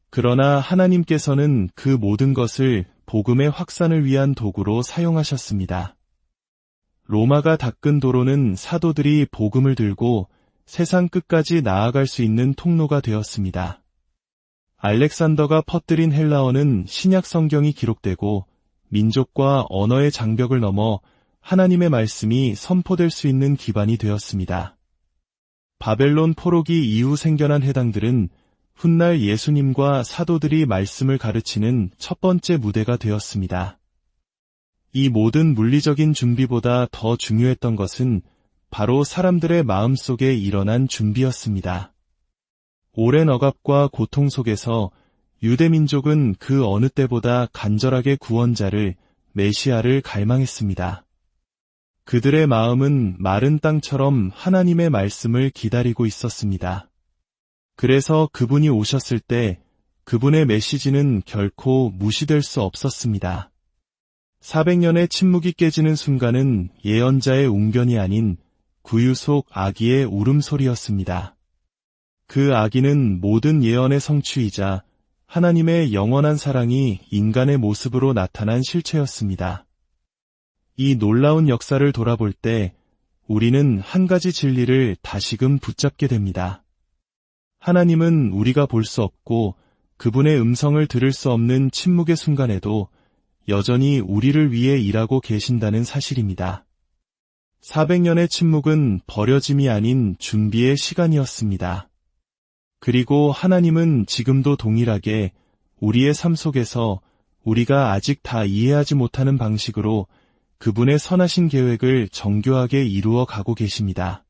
그러나 하나님께서는 그 모든 것을 복음의 확산을 위한 도구로 사용하셨습니다. 로마가 닦은 도로는 사도들이 복음을 들고 세상 끝까지 나아갈 수 있는 통로가 되었습니다. 알렉산더가 퍼뜨린 헬라어는 신약 성경이 기록되고 민족과 언어의 장벽을 넘어 하나님의 말씀이 선포될 수 있는 기반이 되었습니다. 바벨론 포로기 이후 생겨난 해당들은 훗날 예수님과 사도들이 말씀을 가르치는 첫 번째 무대가 되었습니다. 이 모든 물리적인 준비보다 더 중요했던 것은 바로 사람들의 마음속에 일어난 준비였습니다. 오랜 억압과 고통 속에서 유대민족은 그 어느 때보다 간절하게 구원자를, 메시아를 갈망했습니다. 그들의 마음은 마른 땅처럼 하나님의 말씀을 기다리고 있었습니다. 그래서 그분이 오셨을 때 그분의 메시지는 결코 무시될 수 없었습니다. 400년의 침묵이 깨지는 순간은 예언자의 웅변이 아닌 구유 속 아기의 울음소리였습니다. 그 아기는 모든 예언의 성취이자 하나님의 영원한 사랑이 인간의 모습으로 나타난 실체였습니다. 이 놀라운 역사를 돌아볼 때 우리는 한 가지 진리를 다시금 붙잡게 됩니다. 하나님은 우리가 볼 수 없고 그분의 음성을 들을 수 없는 침묵의 순간에도 여전히 우리를 위해 일하고 계신다는 사실입니다. 400년의 침묵은 버려짐이 아닌 준비의 시간이었습니다. 그리고 하나님은 지금도 동일하게 우리의 삶 속에서 우리가 아직 다 이해하지 못하는 방식으로 그분의 선하신 계획을 정교하게 이루어 가고 계십니다.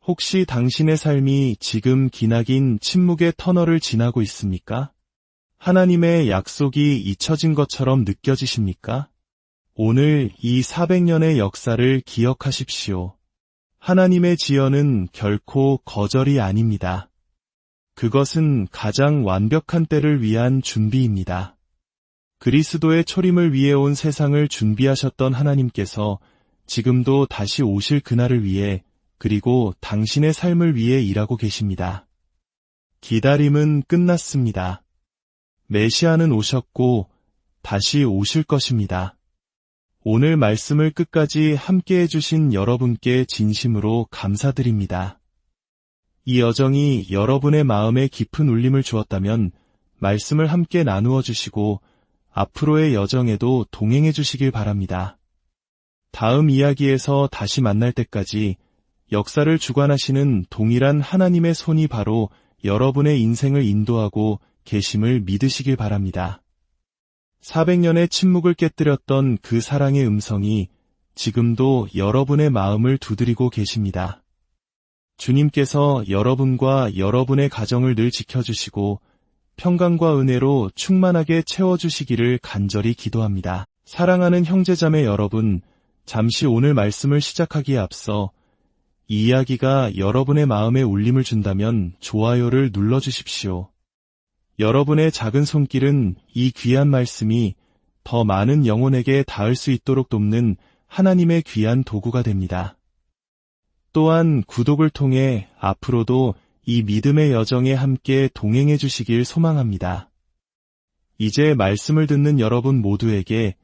혹시 당신의 삶이 지금 기나긴 침묵의 터널을 지나고 있습니까? 하나님의 약속이 잊혀진 것처럼 느껴지십니까? 오늘 이 400년의 역사를 기억하십시오. 하나님의 지연은 결코 거절이 아닙니다. 그것은 가장 완벽한 때를 위한 준비입니다. 그리스도의 초림을 위해 온 세상을 준비하셨던 하나님께서 지금도 다시 오실 그날을 위해 그리고 당신의 삶을 위해 일하고 계십니다. 기다림은 끝났습니다. 메시아는 오셨고 다시 오실 것입니다. 오늘 말씀을 끝까지 함께 해주신 여러분께 진심으로 감사드립니다. 이 여정이 여러분의 마음에 깊은 울림을 주었다면 말씀을 함께 나누어 주시고 앞으로의 여정에도 동행해 주시길 바랍니다. 다음 이야기에서 다시 만날 때까지 역사를 주관하시는 동일한 하나님의 손이 바로 여러분의 인생을 인도하고 계심을 믿으시길 바랍니다. 400년의 침묵을 깨뜨렸던 그 사랑의 음성이 지금도 여러분의 마음을 두드리고 계십니다. 주님께서 여러분과 여러분의 가정을 늘 지켜주시고 평강과 은혜로 충만하게 채워주시기를 간절히 기도합니다. 사랑하는 형제자매 여러분, 잠시 오늘 말씀을 시작하기에 앞서 이 이야기가 여러분의 마음에 울림을 준다면 좋아요를 눌러주십시오. 여러분의 작은 손길은 이 귀한 말씀이 더 많은 영혼에게 닿을 수 있도록 돕는 하나님의 귀한 도구가 됩니다. 또한 구독을 통해 앞으로도 이 믿음의 여정에 함께 동행해 주시길 소망합니다. 이제 말씀을 듣는 여러분 모두에게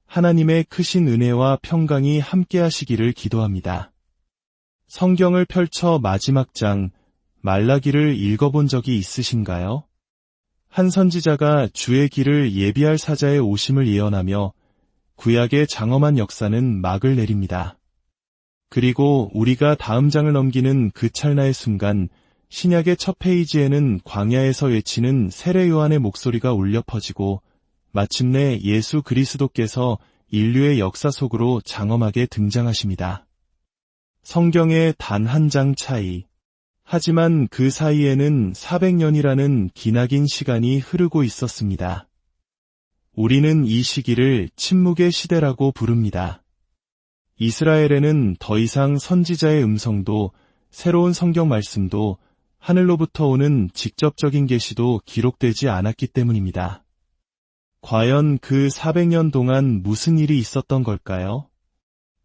하나님의 크신 은혜와 평강이 함께 하시기를 기도합니다. 성경을 펼쳐 마지막 장 말라기를 읽어본 적이 있으신가요? 한 선지자가 주의 길을 예비할 사자의 오심을 예언하며 구약의 장엄한 역사는 막을 내립니다. 그리고 우리가 다음 장을 넘기는 그 찰나의 순간 신약의 첫 페이지에는 광야에서 외치는 세례 요한의 목소리가 울려 퍼지고 마침내 예수 그리스도께서 인류의 역사 속으로 장엄하게 등장하십니다. 성경의 단 한 장 차이. 하지만 그 사이에는 400년이라는 기나긴 시간이 흐르고 있었습니다. 우리는 이 시기를 침묵의 시대라고 부릅니다. 이스라엘에는 더 이상 선지자의 음성도 새로운 성경 말씀도 하늘로부터 오는 직접적인 계시도 기록되지 않았기 때문입니다. 과연 그 400년 동안 무슨 일이 있었던 걸까요?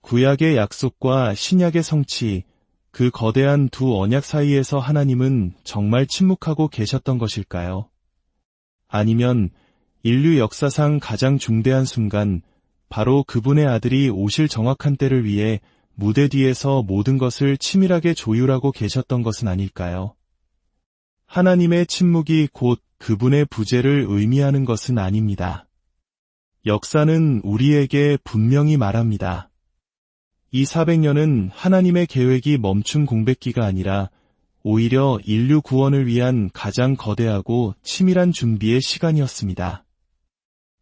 구약의 약속과 신약의 성취, 그 거대한 두 언약 사이에서 하나님은 정말 침묵하고 계셨던 것일까요? 아니면 인류 역사상 가장 중대한 순간, 바로 그분의 아들이 오실 정확한 때를 위해 무대 뒤에서 모든 것을 치밀하게 조율하고 계셨던 것은 아닐까요? 하나님의 침묵이 곧 그분의 부재를 의미하는 것은 아닙니다. 역사는 우리에게 분명히 말합니다. 이 400년은 하나님의 계획이 멈춘 공백기가 아니라 오히려 인류 구원을 위한 가장 거대하고 치밀한 준비의 시간이었습니다.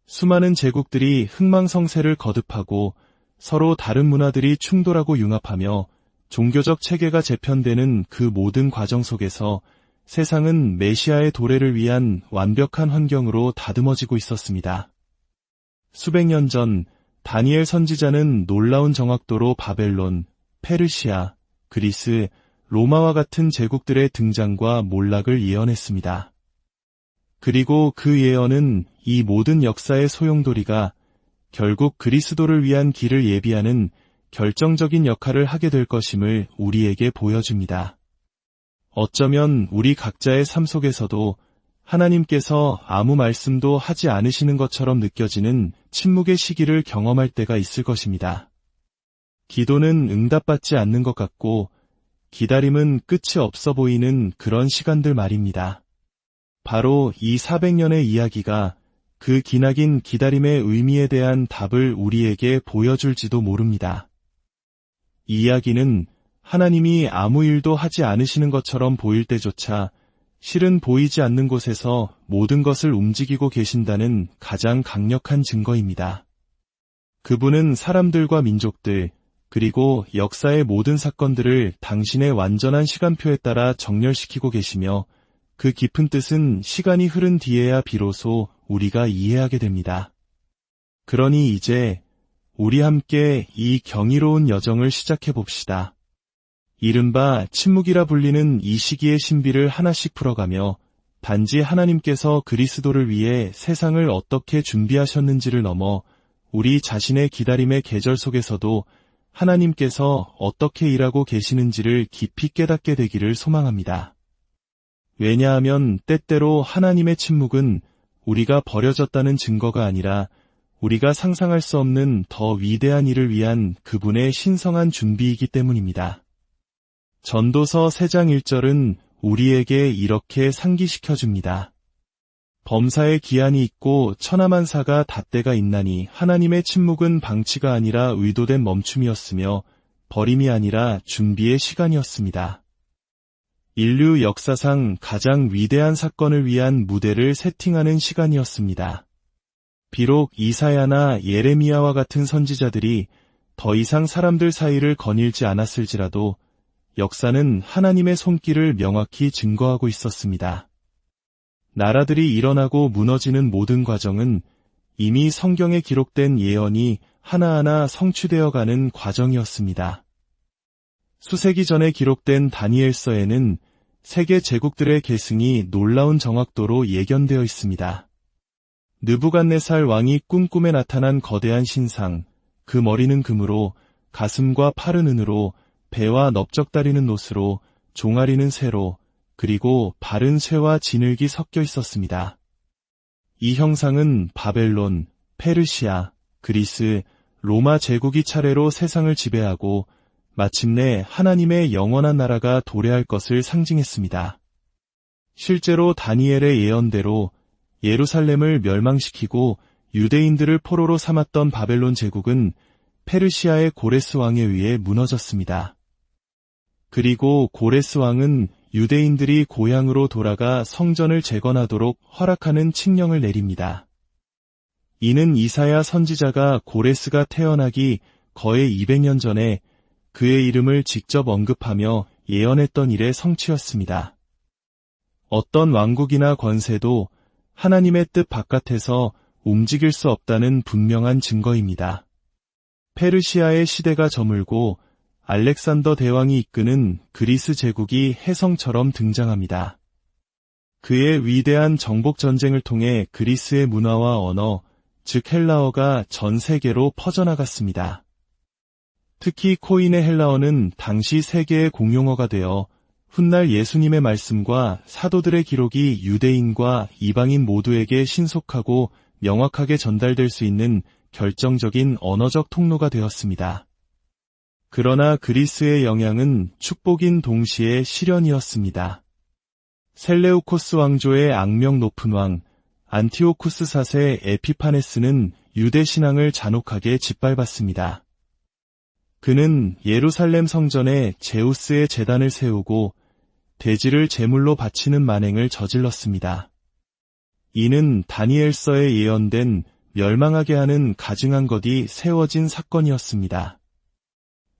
수많은 제국들이 흥망성쇠를 거듭하고 서로 다른 문화들이 충돌하고 융합하며 종교적 체계가 재편되는 그 모든 과정 속에서 세상은 메시아의 도래를 위한 완벽한 환경으로 다듬어지고 있었습니다. 수백 년 전 다니엘 선지자는 놀라운 정확도로 바벨론, 페르시아, 그리스, 로마와 같은 제국들의 등장과 몰락을 예언했습니다. 그리고 그 예언은 이 모든 역사의 소용돌이가 결국 그리스도를 위한 길을 예비하는 결정적인 역할을 하게 될 것임을 우리에게 보여줍니다. 어쩌면 우리 각자의 삶 속에서도 하나님께서 아무 말씀도 하지 않으시는 것처럼 느껴지는 침묵의 시기를 경험할 때가 있을 것입니다. 기도는 응답받지 않는 것 같고 기다림은 끝이 없어 보이는 그런 시간들 말입니다. 바로 이 400년의 이야기가 그 기나긴 기다림의 의미에 대한 답을 우리에게 보여줄지도 모릅니다. 이 이야기는 하나님이 아무 일도 하지 않으시는 것처럼 보일 때조차 실은 보이지 않는 곳에서 모든 것을 움직이고 계신다는 가장 강력한 증거입니다. 그분은 사람들과 민족들, 그리고 역사의 모든 사건들을 당신의 완전한 시간표에 따라 정렬시키고 계시며 그 깊은 뜻은 시간이 흐른 뒤에야 비로소 우리가 이해하게 됩니다. 그러니 이제 우리 함께 이 경이로운 여정을 시작해 봅시다. 이른바 침묵이라 불리는 이 시기의 신비를 하나씩 풀어가며 단지 하나님께서 그리스도를 위해 세상을 어떻게 준비하셨는지를 넘어 우리 자신의 기다림의 계절 속에서도 하나님께서 어떻게 일하고 계시는지를 깊이 깨닫게 되기를 소망합니다. 왜냐하면 때때로 하나님의 침묵은 우리가 버려졌다는 증거가 아니라 우리가 상상할 수 없는 더 위대한 일을 위한 그분의 신성한 준비이기 때문입니다. 전도서 3장 1절은 우리에게 이렇게 상기시켜줍니다. 범사에 기한이 있고 천하만사가 닷때가 있나니 하나님의 침묵은 방치가 아니라 의도된 멈춤이었으며 버림이 아니라 준비의 시간이었습니다. 인류 역사상 가장 위대한 사건을 위한 무대를 세팅하는 시간이었습니다. 비록 이사야나 예레미야와 같은 선지자들이 더 이상 사람들 사이를 거닐지 않았을지라도 역사는 하나님의 손길을 명확히 증거하고 있었습니다. 나라들이 일어나고 무너지는 모든 과정은 이미 성경에 기록된 예언이 하나하나 성취되어가는 과정이었습니다. 수세기 전에 기록된 다니엘서에는 세계 제국들의 계승이 놀라운 정확도로 예견되어 있습니다. 느부갓네살 왕이 꿈꿈에 나타난 거대한 신상, 그 머리는 금으로, 가슴과 팔은 은으로, 배와 넓적다리는 노스로, 종아리는 쇠로, 그리고 발은 쇠와 진흙이 섞여 있었습니다. 이 형상은 바벨론, 페르시아, 그리스, 로마 제국이 차례로 세상을 지배하고 마침내 하나님의 영원한 나라가 도래할 것을 상징했습니다. 실제로 다니엘의 예언대로 예루살렘을 멸망시키고 유대인들을 포로로 삼았던 바벨론 제국은 페르시아의 고레스 왕에 의해 무너졌습니다. 그리고 고레스 왕은 유대인들이 고향으로 돌아가 성전을 재건하도록 허락하는 칙령을 내립니다. 이는 이사야 선지자가 고레스가 태어나기 거의 200년 전에 그의 이름을 직접 언급하며 예언했던 일의 성취였습니다. 어떤 왕국이나 권세도 하나님의 뜻 바깥에서 움직일 수 없다는 분명한 증거입니다. 페르시아의 시대가 저물고 알렉산더 대왕이 이끄는 그리스 제국이 혜성처럼 등장합니다. 그의 위대한 정복 전쟁을 통해 그리스의 문화와 언어, 즉 헬라어가 전 세계로 퍼져나갔습니다. 특히 코인의 헬라어는 당시 세계의 공용어가 되어 훗날 예수님의 말씀과 사도들의 기록이 유대인과 이방인 모두에게 신속하고 명확하게 전달될 수 있는 결정적인 언어적 통로가 되었습니다. 그러나 그리스의 영향은 축복인 동시에 시련이었습니다. 셀레우코스 왕조의 악명 높은 왕 안티오쿠스 4세 에피파네스는 유대 신앙을 잔혹하게 짓밟았습니다. 그는 예루살렘 성전에 제우스의 제단을 세우고 돼지를 제물로 바치는 만행을 저질렀습니다. 이는 다니엘서에 예언된 멸망하게 하는 가증한 것이 세워진 사건이었습니다.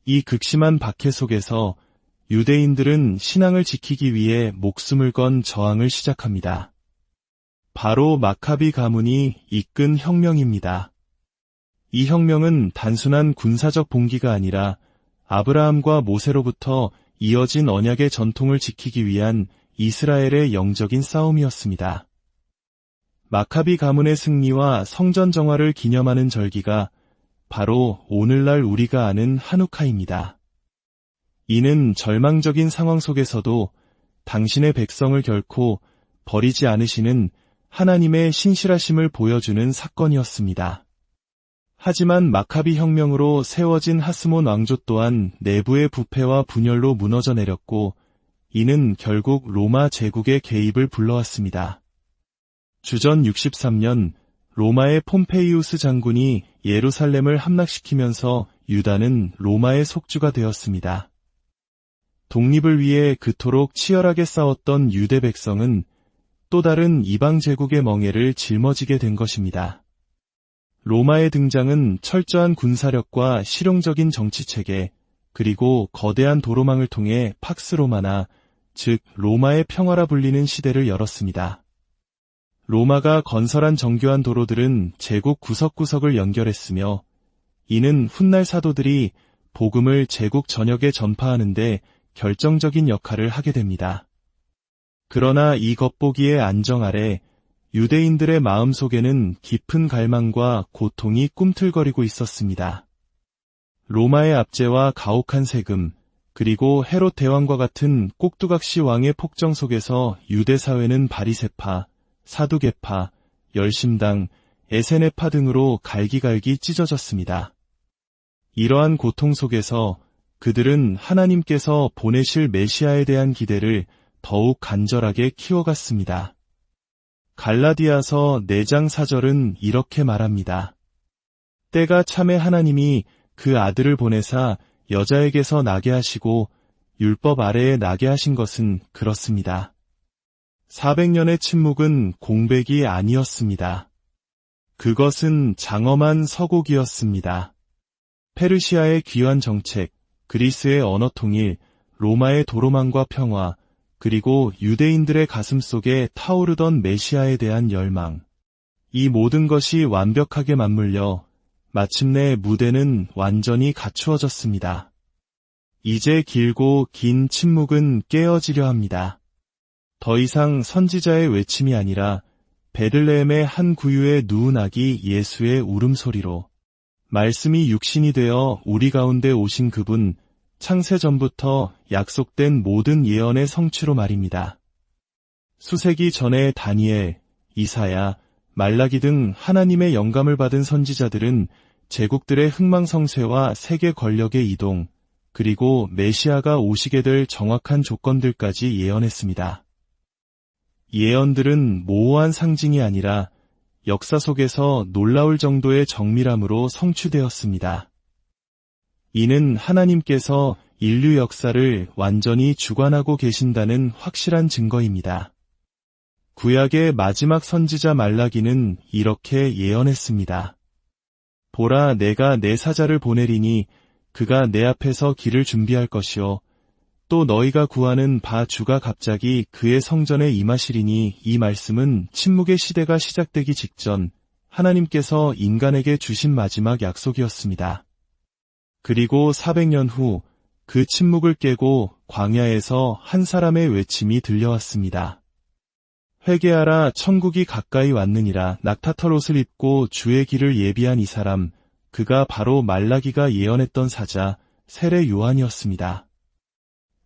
이 극심한 박해 속에서 유대인들은 신앙을 지키기 위해 목숨을 건 저항을 시작합니다. 바로 마카비 가문이 이끈 혁명입니다. 이 혁명은 단순한 군사적 봉기가 아니라 아브라함과 모세로부터 이어진 언약의 전통을 지키기 위한 이스라엘의 영적인 싸움이었습니다. 마카비 가문의 승리와 성전 정화를 기념하는 절기가 바로 오늘날 우리가 아는 하누카입니다. 이는 절망적인 상황 속에서도 당신의 백성을 결코 버리지 않으시는 하나님의 신실하심을 보여주는 사건이었습니다. 하지만 마카비 혁명으로 세워진 하스몬 왕조 또한 내부의 부패와 분열로 무너져 내렸고, 이는 결국 로마 제국의 개입을 불러왔습니다. 주전 63년 로마의 폼페이우스 장군이 예루살렘을 함락시키면서 유다는 로마의 속주가 되었습니다. 독립을 위해 그토록 치열하게 싸웠던 유대 백성은 또 다른 이방 제국의 멍에를 짊어지게 된 것입니다. 로마의 등장은 철저한 군사력과 실용적인 정치체계, 그리고 거대한 도로망을 통해 팍스 로마나, 즉 로마의 평화라 불리는 시대를 열었습니다. 로마가 건설한 정교한 도로들은 제국 구석구석을 연결했으며, 이는 훗날 사도들이 복음을 제국 전역에 전파하는 데 결정적인 역할을 하게 됩니다. 그러나 이 겉보기의 안정 아래 유대인들의 마음속에는 깊은 갈망과 고통이 꿈틀거리고 있었습니다. 로마의 압제와 가혹한 세금, 그리고 헤롯 대왕과 같은 꼭두각시 왕의 폭정 속에서 유대 사회는 바리새파, 사두개파, 열심당, 에세네파 등으로 갈기갈기 찢어졌습니다. 이러한 고통 속에서 그들은 하나님께서 보내실 메시아에 대한 기대를 더욱 간절하게 키워갔습니다. 갈라디아서 4장 4절은 이렇게 말합니다. 때가 참에 하나님이 그 아들을 보내사 여자에게서 나게 하시고 율법 아래에 나게 하신 것은 그렇습니다. 400년의 침묵은 공백이 아니었습니다. 그것은 장엄한 서곡이었습니다. 페르시아의 귀환 정책, 그리스의 언어 통일, 로마의 도로망과 평화, 그리고 유대인들의 가슴 속에 타오르던 메시아에 대한 열망. 이 모든 것이 완벽하게 맞물려 마침내 무대는 완전히 갖추어졌습니다. 이제 길고 긴 침묵은 깨어지려 합니다. 더 이상 선지자의 외침이 아니라 베들레헴의 한 구유의 누운 아기 예수의 울음소리로, 말씀이 육신이 되어 우리 가운데 오신 그분, 창세전부터 약속된 모든 예언의 성취로 말입니다. 수세기 전에 다니엘, 이사야, 말라기 등 하나님의 영감을 받은 선지자들은 제국들의 흥망성쇠와 세계 권력의 이동, 그리고 메시아가 오시게 될 정확한 조건들까지 예언했습니다. 예언들은 모호한 상징이 아니라 역사 속에서 놀라울 정도의 정밀함으로 성취되었습니다. 이는 하나님께서 인류 역사를 완전히 주관하고 계신다는 확실한 증거입니다. 구약의 마지막 선지자 말라기는 이렇게 예언했습니다. 보라, 내가 내 사자를 보내리니 그가 내 앞에서 길을 준비할 것이요 또 너희가 구하는 바 주가 갑자기 그의 성전에 임하시리니, 이 말씀은 침묵의 시대가 시작되기 직전 하나님께서 인간에게 주신 마지막 약속이었습니다. 그리고 400년 후 그 침묵을 깨고 광야에서 한 사람의 외침이 들려왔습니다. 회개하라, 천국이 가까이 왔느니라. 낙타털 옷을 입고 주의 길을 예비한 이 사람, 그가 바로 말라기가 예언했던 사자 세례 요한이었습니다.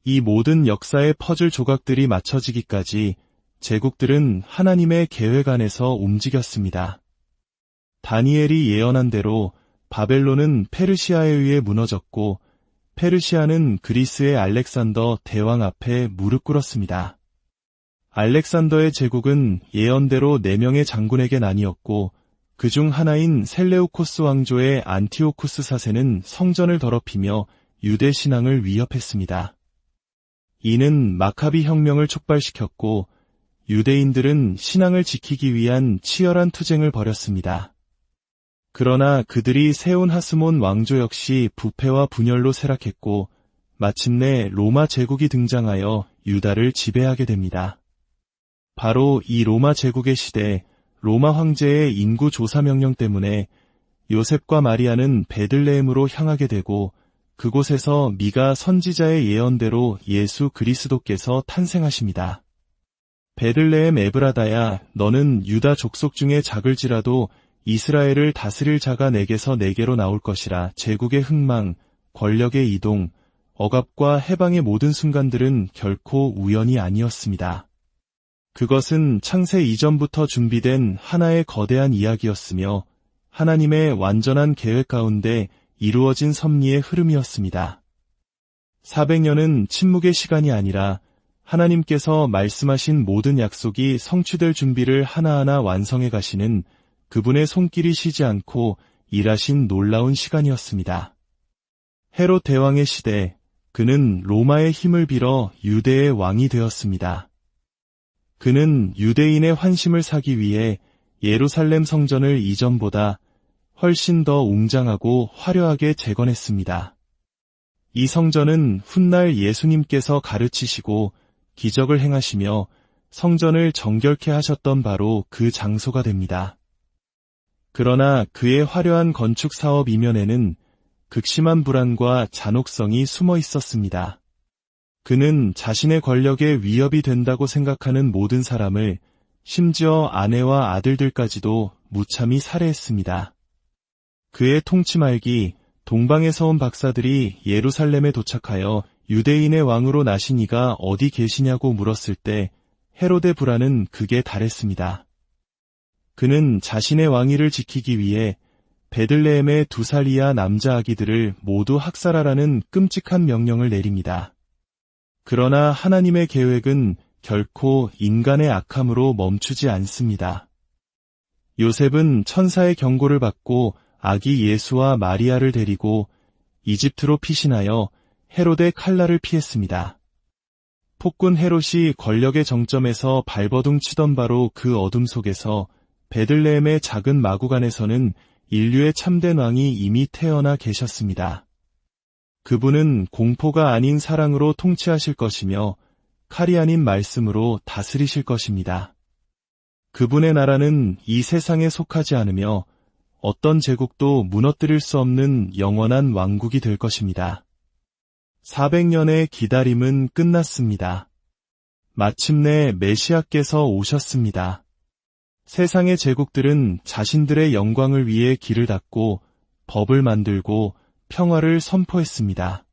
이 모든 역사의 퍼즐 조각들이 맞춰지기까지 제국들은 하나님의 계획 안에서 움직였습니다. 다니엘이 예언한 대로 바벨론은 페르시아에 의해 무너졌고, 페르시아는 그리스의 알렉산더 대왕 앞에 무릎 꿇었습니다. 알렉산더의 제국은 예언대로 4명의 장군에게 나뉘었고, 그중 하나인 셀레우코스 왕조의 안티오쿠스 사세는 성전을 더럽히며 유대 신앙을 위협했습니다. 이는 마카비 혁명을 촉발시켰고, 유대인들은 신앙을 지키기 위한 치열한 투쟁을 벌였습니다. 그러나 그들이 세운 하스몬 왕조 역시 부패와 분열로 쇠락했고, 마침내 로마 제국이 등장하여 유다를 지배하게 됩니다. 바로 이 로마 제국의 시대, 로마 황제의 인구 조사 명령 때문에 요셉과 마리아는 베들레헴으로 향하게 되고, 그곳에서 미가 선지자의 예언대로 예수 그리스도께서 탄생하십니다. 베들레헴 에브라다야, 너는 유다 족속 중에 작을지라도 이스라엘을 다스릴 자가 내게서 내게로 나올 것이라. 제국의 흥망, 권력의 이동, 억압과 해방의 모든 순간들은 결코 우연이 아니었습니다. 그것은 창세 이전부터 준비된 하나의 거대한 이야기였으며 하나님의 완전한 계획 가운데 이루어진 섭리의 흐름이었습니다. 400년은 침묵의 시간이 아니라 하나님께서 말씀하신 모든 약속이 성취될 준비를 하나하나 완성해 가시는 그분의 손길이 쉬지 않고 일하신 놀라운 시간이었습니다. 헤롯 대왕의 시대, 그는 로마의 힘을 빌어 유대의 왕이 되었습니다. 그는 유대인의 환심을 사기 위해 예루살렘 성전을 이전보다 훨씬 더 웅장하고 화려하게 재건했습니다. 이 성전은 훗날 예수님께서 가르치시고 기적을 행하시며 성전을 정결케 하셨던 바로 그 장소가 됩니다. 그러나 그의 화려한 건축 사업 이면에는 극심한 불안과 잔혹성이 숨어 있었습니다. 그는 자신의 권력에 위협이 된다고 생각하는 모든 사람을, 심지어 아내와 아들들까지도 무참히 살해했습니다. 그의 통치 말기, 동방에서 온 박사들이 예루살렘에 도착하여 유대인의 왕으로 나신 이가 어디 계시냐고 물었을 때 헤롯의 불안은 극에 달했습니다. 그는 자신의 왕위를 지키기 위해 베들레헴의 2살 이하 남자 아기들을 모두 학살하라는 끔찍한 명령을 내립니다. 그러나 하나님의 계획은 결코 인간의 악함으로 멈추지 않습니다. 요셉은 천사의 경고를 받고 아기 예수와 마리아를 데리고 이집트로 피신하여 헤롯의 칼날을 피했습니다. 폭군 헤롯이 권력의 정점에서 발버둥 치던 바로 그 어둠 속에서 베들레헴의 작은 마구간에서는 인류의 참된 왕이 이미 태어나 계셨습니다. 그분은 공포가 아닌 사랑으로 통치하실 것이며 칼이 아닌 말씀으로 다스리실 것입니다. 그분의 나라는 이 세상에 속하지 않으며 어떤 제국도 무너뜨릴 수 없는 영원한 왕국이 될 것입니다. 400년의 기다림은 끝났습니다. 마침내 메시아께서 오셨습니다. 세상의 제국들은 자신들의 영광을 위해 길을 닫고 법을 만들고 평화를 선포했습니다.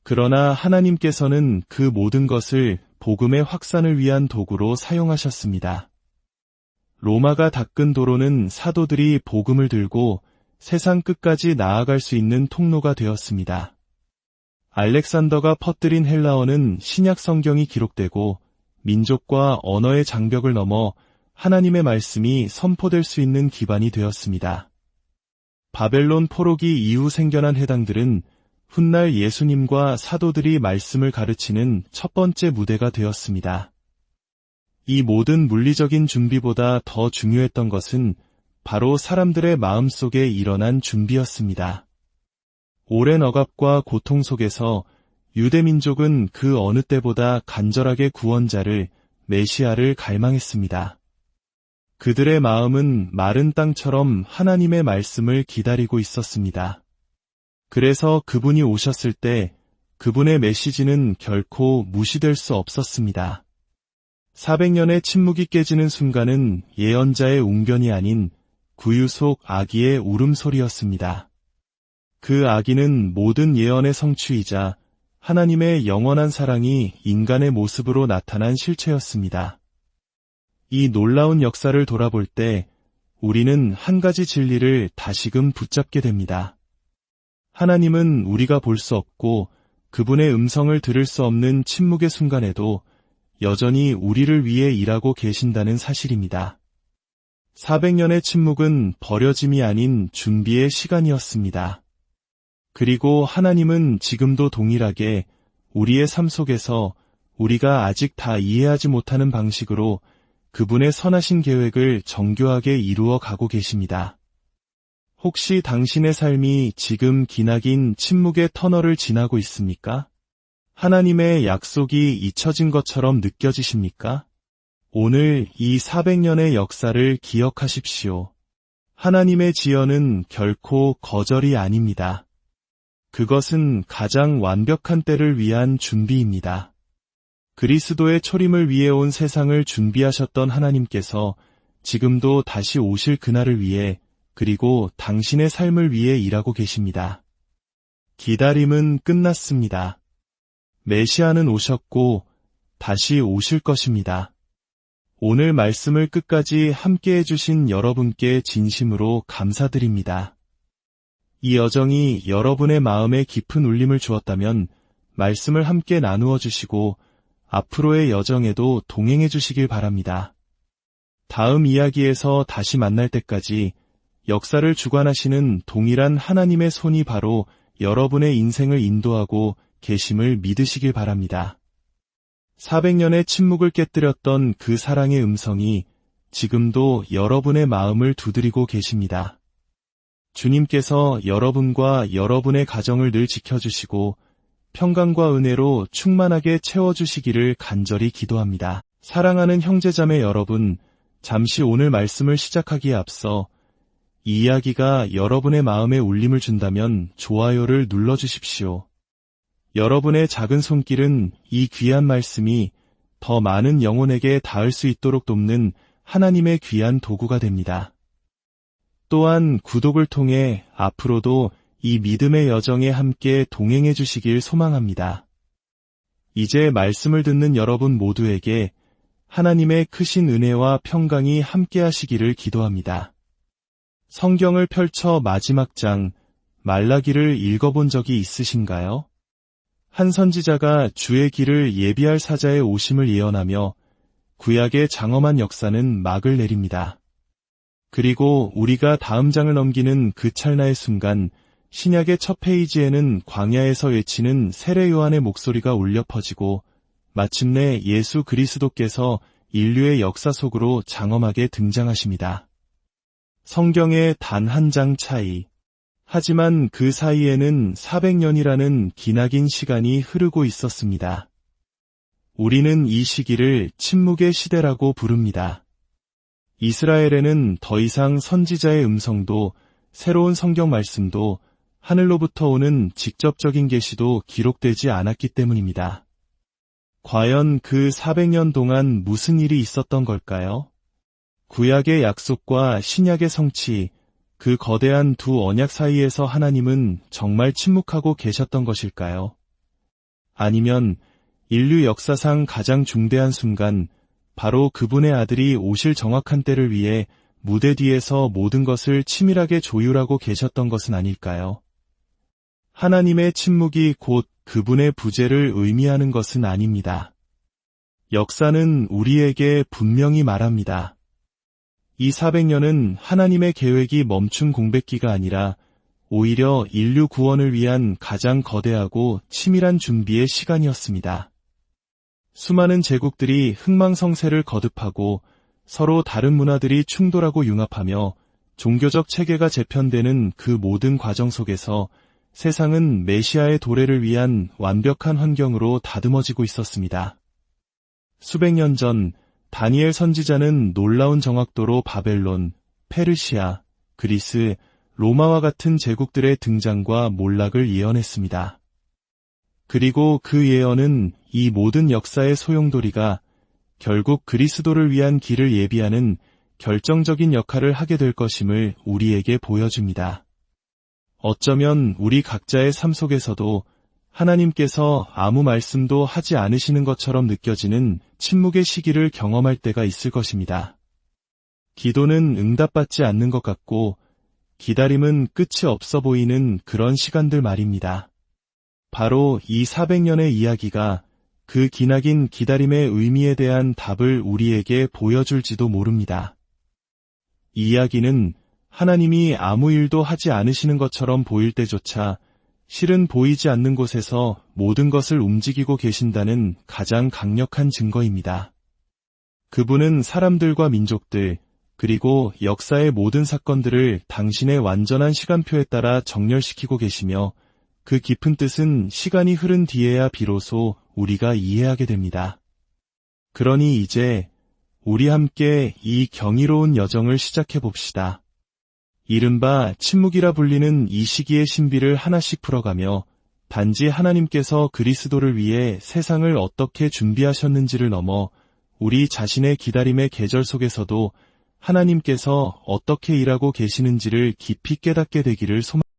그러나 하나님께서는 그 모든 것을 복음의 확산을 위한 도구로 사용하셨습니다. 로마가 닦은 도로는 사도들이 복음을 들고 세상 끝까지 나아갈 수 있는 통로가 되었습니다. 알렉산더가 퍼뜨린 헬라어는 신약 성경이 기록되고 민족과 언어의 장벽을 넘어 하나님의 말씀이 선포될 수 있는 기반이 되었습니다. 바벨론 포로기 이후 생겨난 해당들은 훗날 예수님과 사도들이 말씀을 가르치는 첫 번째 무대가 되었습니다. 이 모든 물리적인 준비보다 더 중요했던 것은 바로 사람들의 마음속에 일어난 준비였습니다. 오랜 억압과 고통 속에서 유대민족은 그 어느 때보다 간절하게 구원자를, 메시아를 갈망했습니다. 그들의 마음은 마른 땅처럼 하나님의 말씀을 기다리고 있었습니다. 그래서 그분이 오셨을 때 그분의 메시지는 결코 무시될 수 없었습니다. 400년의 침묵이 깨지는 순간은 예언자의 웅변이 아닌 구유 속 아기의 울음소리였습니다. 그 아기는 모든 예언의 성취이자 하나님의 영원한 사랑이 인간의 모습으로 나타난 실체였습니다. 이 놀라운 역사를 돌아볼 때 우리는 한 가지 진리를 다시금 붙잡게 됩니다. 하나님은 우리가 볼 수 없고 그분의 음성을 들을 수 없는 침묵의 순간에도 여전히 우리를 위해 일하고 계신다는 사실입니다. 400년의 침묵은 버려짐이 아닌 준비의 시간이었습니다. 그리고 하나님은 지금도 동일하게 우리의 삶 속에서 우리가 아직 다 이해하지 못하는 방식으로 그분의 선하신 계획을 정교하게 이루어 가고 계십니다. 혹시 당신의 삶이 지금 기나긴 침묵의 터널을 지나고 있습니까? 하나님의 약속이 잊혀진 것처럼 느껴지십니까? 오늘 이 400년의 역사를 기억하십시오. 하나님의 지연은 결코 거절이 아닙니다. 그것은 가장 완벽한 때를 위한 준비입니다. 그리스도의 초림을 위해 온 세상을 준비하셨던 하나님께서 지금도 다시 오실 그날을 위해 그리고 당신의 삶을 위해 일하고 계십니다. 기다림은 끝났습니다. 메시아는 오셨고 다시 오실 것입니다. 오늘 말씀을 끝까지 함께 해주신 여러분께 진심으로 감사드립니다. 이 여정이 여러분의 마음에 깊은 울림을 주었다면 말씀을 함께 나누어 주시고 앞으로의 여정에도 동행해 주시길 바랍니다. 다음 이야기에서 다시 만날 때까지 역사를 주관하시는 동일한 하나님의 손이 바로 여러분의 인생을 인도하고 계심을 믿으시길 바랍니다. 400년의 침묵을 깨뜨렸던 그 사랑의 음성이 지금도 여러분의 마음을 두드리고 계십니다. 주님께서 여러분과 여러분의 가정을 늘 지켜주시고 평강과 은혜로 충만하게 채워주시기를 간절히 기도합니다. 사랑하는 형제자매 여러분, 잠시 오늘 말씀을 시작하기에 앞서 이 이야기가 여러분의 마음에 울림을 준다면 좋아요를 눌러주십시오. 여러분의 작은 손길은 이 귀한 말씀이 더 많은 영혼에게 닿을 수 있도록 돕는 하나님의 귀한 도구가 됩니다. 또한 구독을 통해 앞으로도 이 믿음의 여정에 함께 동행해 주시길 소망합니다. 이제 말씀을 듣는 여러분 모두에게 하나님의 크신 은혜와 평강이 함께 하시기를 기도합니다. 성경을 펼쳐 마지막 장 말라기를 읽어본 적이 있으신가요? 한 선지자가 주의 길을 예비할 사자의 오심을 예언하며 구약의 장엄한 역사는 막을 내립니다. 그리고 우리가 다음 장을 넘기는 그 찰나의 순간 신약의 첫 페이지에는 광야에서 외치는 세례 요한의 목소리가 울려 퍼지고 마침내 예수 그리스도께서 인류의 역사 속으로 장엄하게 등장하십니다. 성경의 단 한 장 차이. 하지만 그 사이에는 400년이라는 기나긴 시간이 흐르고 있었습니다. 우리는 이 시기를 침묵의 시대라고 부릅니다. 이스라엘에는 더 이상 선지자의 음성도 새로운 성경 말씀도 하늘로부터 오는 직접적인 계시도 기록되지 않았기 때문입니다. 과연 그 400년 동안 무슨 일이 있었던 걸까요? 구약의 약속과 신약의 성취, 그 거대한 두 언약 사이에서 하나님은 정말 침묵하고 계셨던 것일까요? 아니면 인류 역사상 가장 중대한 순간, 바로 그분의 아들이 오실 정확한 때를 위해 무대 뒤에서 모든 것을 치밀하게 조율하고 계셨던 것은 아닐까요? 하나님의 침묵이 곧 그분의 부재를 의미하는 것은 아닙니다. 역사는 우리에게 분명히 말합니다. 이 400년은 하나님의 계획이 멈춘 공백기가 아니라 오히려 인류 구원을 위한 가장 거대하고 치밀한 준비의 시간이었습니다. 수많은 제국들이 흥망성쇠를 거듭하고 서로 다른 문화들이 충돌하고 융합하며 종교적 체계가 재편되는 그 모든 과정 속에서 세상은 메시아의 도래를 위한 완벽한 환경으로 다듬어지고 있었습니다. 수백 년 전 다니엘 선지자는 놀라운 정확도로 바벨론, 페르시아, 그리스, 로마와 같은 제국들의 등장과 몰락을 예언했습니다. 그리고 그 예언은 이 모든 역사의 소용돌이가 결국 그리스도를 위한 길을 예비하는 결정적인 역할을 하게 될 것임을 우리에게 보여줍니다. 어쩌면 우리 각자의 삶 속에서도 하나님께서 아무 말씀도 하지 않으시는 것처럼 느껴지는 침묵의 시기를 경험할 때가 있을 것입니다. 기도는 응답받지 않는 것 같고 기다림은 끝이 없어 보이는 그런 시간들 말입니다. 바로 이 400년의 이야기가 그 기나긴 기다림의 의미에 대한 답을 우리에게 보여줄지도 모릅니다. 이 이야기는 하나님이 아무 일도 하지 않으시는 것처럼 보일 때조차 실은 보이지 않는 곳에서 모든 것을 움직이고 계신다는 가장 강력한 증거입니다. 그분은 사람들과 민족들, 그리고 역사의 모든 사건들을 당신의 완전한 시간표에 따라 정렬시키고 계시며 그 깊은 뜻은 시간이 흐른 뒤에야 비로소 우리가 이해하게 됩니다. 그러니 이제 우리 함께 이 경이로운 여정을 시작해 봅시다. 이른바 침묵이라 불리는 이 시기의 신비를 하나씩 풀어가며 단지 하나님께서 그리스도를 위해 세상을 어떻게 준비하셨는지를 넘어 우리 자신의 기다림의 계절 속에서도 하나님께서 어떻게 일하고 계시는지를 깊이 깨닫게 되기를 소망합니다.